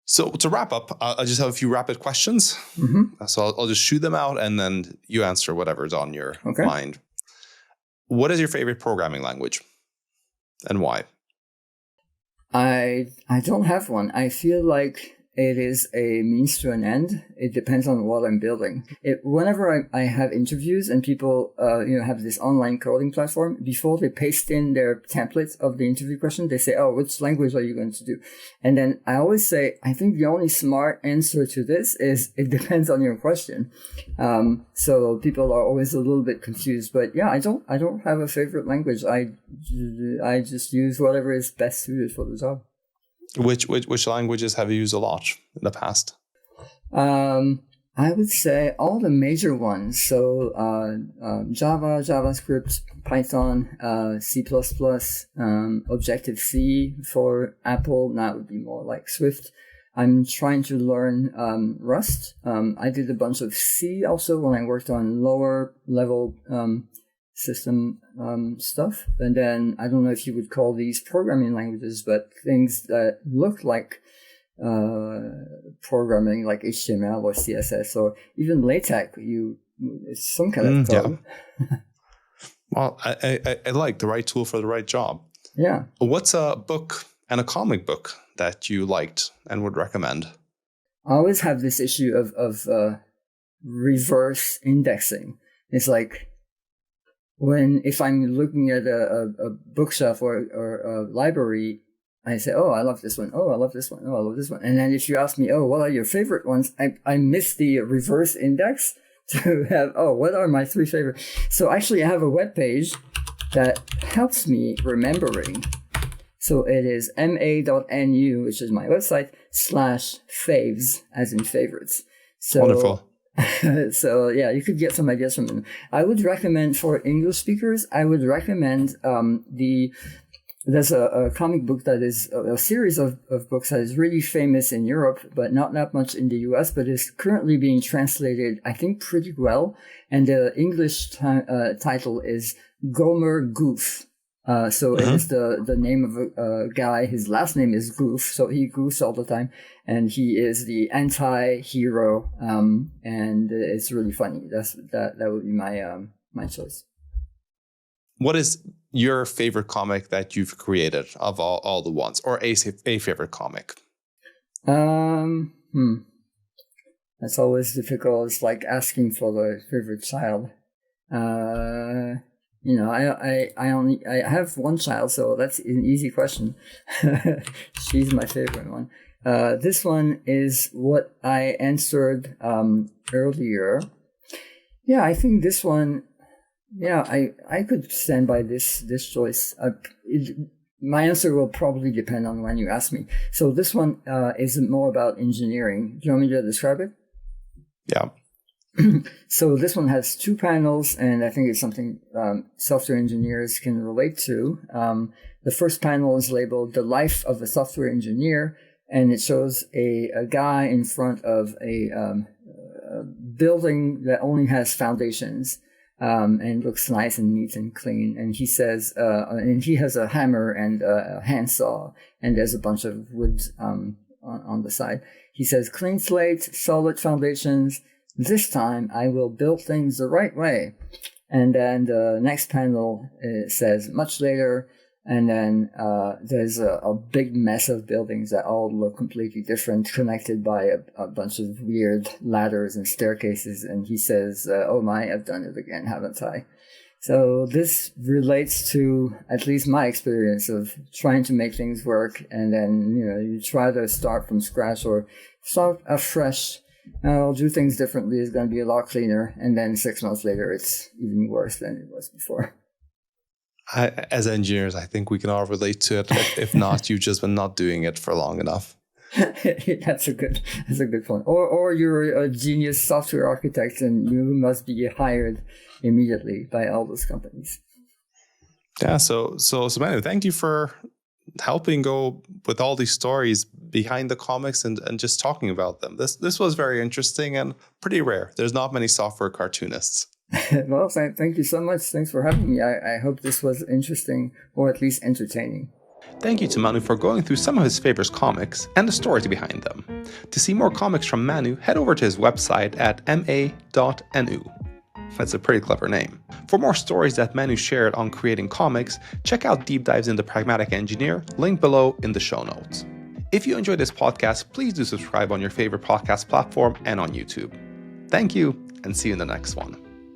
So to wrap up, I just have a few rapid questions. Mm-hmm. So I'll just shoot them out, and then you answer whatever's on your mind. What is your favorite programming language, and why? I don't have one. I feel like it is a means to an end. It depends on what I'm building. Whenever I have interviews and people, have this online coding platform, before they paste in their templates of the interview question, they say, oh, which language are you going to do? And then I always say, I think the only smart answer to this is it depends on your question. So people are always a little bit confused, but yeah, I don't have a favorite language. I just use whatever is best suited for the job. Which languages have you used a lot in the past? I would say all the major ones. So Java, JavaScript, Python, C++, Objective-C for Apple. That would be more like Swift. I'm trying to learn Rust. I did a bunch of C also when I worked on lower level system stuff. And then I don't know if you would call these programming languages, but things that look like programming, like HTML or CSS or even LaTeX. It's some kind of code. Yeah. Well, I like the right tool for the right job. Yeah. What's a book and a comic book that you liked and would recommend? I always have this issue of reverse indexing. It's like if I'm looking at a bookshelf or a library, I say, oh, I love this one. Oh, I love this one. Oh, I love this one. And then if you ask me, oh, what are your favorite ones? I miss the reverse index to have, what are my 3 favorite? So actually I have a web page that helps me remembering. So it is ma.nu, which is my website, /faves, as in favorites. So, wonderful. So yeah, you could get some ideas from them. I would recommend for English speakers, there's a comic book that is a series of books that is really famous in Europe, but not that much in the US, but is currently being translated, I think, pretty well. And the English title is Gomer Goof. So it is the name of a guy. His last name is Goof, so he goofs all the time, and he is the anti-hero. And it's really funny. That would be my choice. What is your favorite comic that you've created of all the ones, or a favorite comic? That's always difficult. It's like asking for the favorite child. I have one child, so that's an easy question. She's my favorite one. This one is what I answered earlier. Yeah, I think this one. Yeah, I could stand by this choice. My answer will probably depend on when you ask me. So this one is more about engineering. Do you want me to describe it? Yeah. So this one has 2 panels, and I think it's something software engineers can relate to. The first panel is labeled "The Life of a Software Engineer," and it shows a guy in front of a building that only has foundations. And looks nice and neat and clean. And he says, and he has a hammer and a handsaw, and there's a bunch of wood on the side. He says, "Clean slate, solid foundations. This time I will build things the right way." And then the next panel says, "Much later." And then there's a big mess of buildings that all look completely different, connected by a bunch of weird ladders and staircases. And he says, "Oh my, I've done it again, haven't I?" So this relates to at least my experience of trying to make things work. And then, you try to start from scratch or start afresh. I'll do things differently. It's going to be a lot cleaner. And then 6 months later, it's even worse than it was before. As engineers, I think we can all relate to it. If not, you've just been not doing it for long enough. That's a good point. Or you're a genius software architect and you must be hired immediately by all those companies. Yeah. So Manu, thank you for helping go with all these stories behind the comics and just talking about them. This was very interesting and pretty rare. There's not many software cartoonists. Well, thank you so much. Thanks for having me. I hope this was interesting, or at least entertaining. Thank you to Manu for going through some of his favorite comics and the stories behind them. To see more comics from Manu, head over to his website at ma.nu. That's a pretty clever name. For more stories that Manu shared on creating comics, check out Deep Dives into Pragmatic Engineer, link below in the show notes. If you enjoyed this podcast, please do subscribe on your favorite podcast platform and on YouTube. Thank you, and see you in the next one.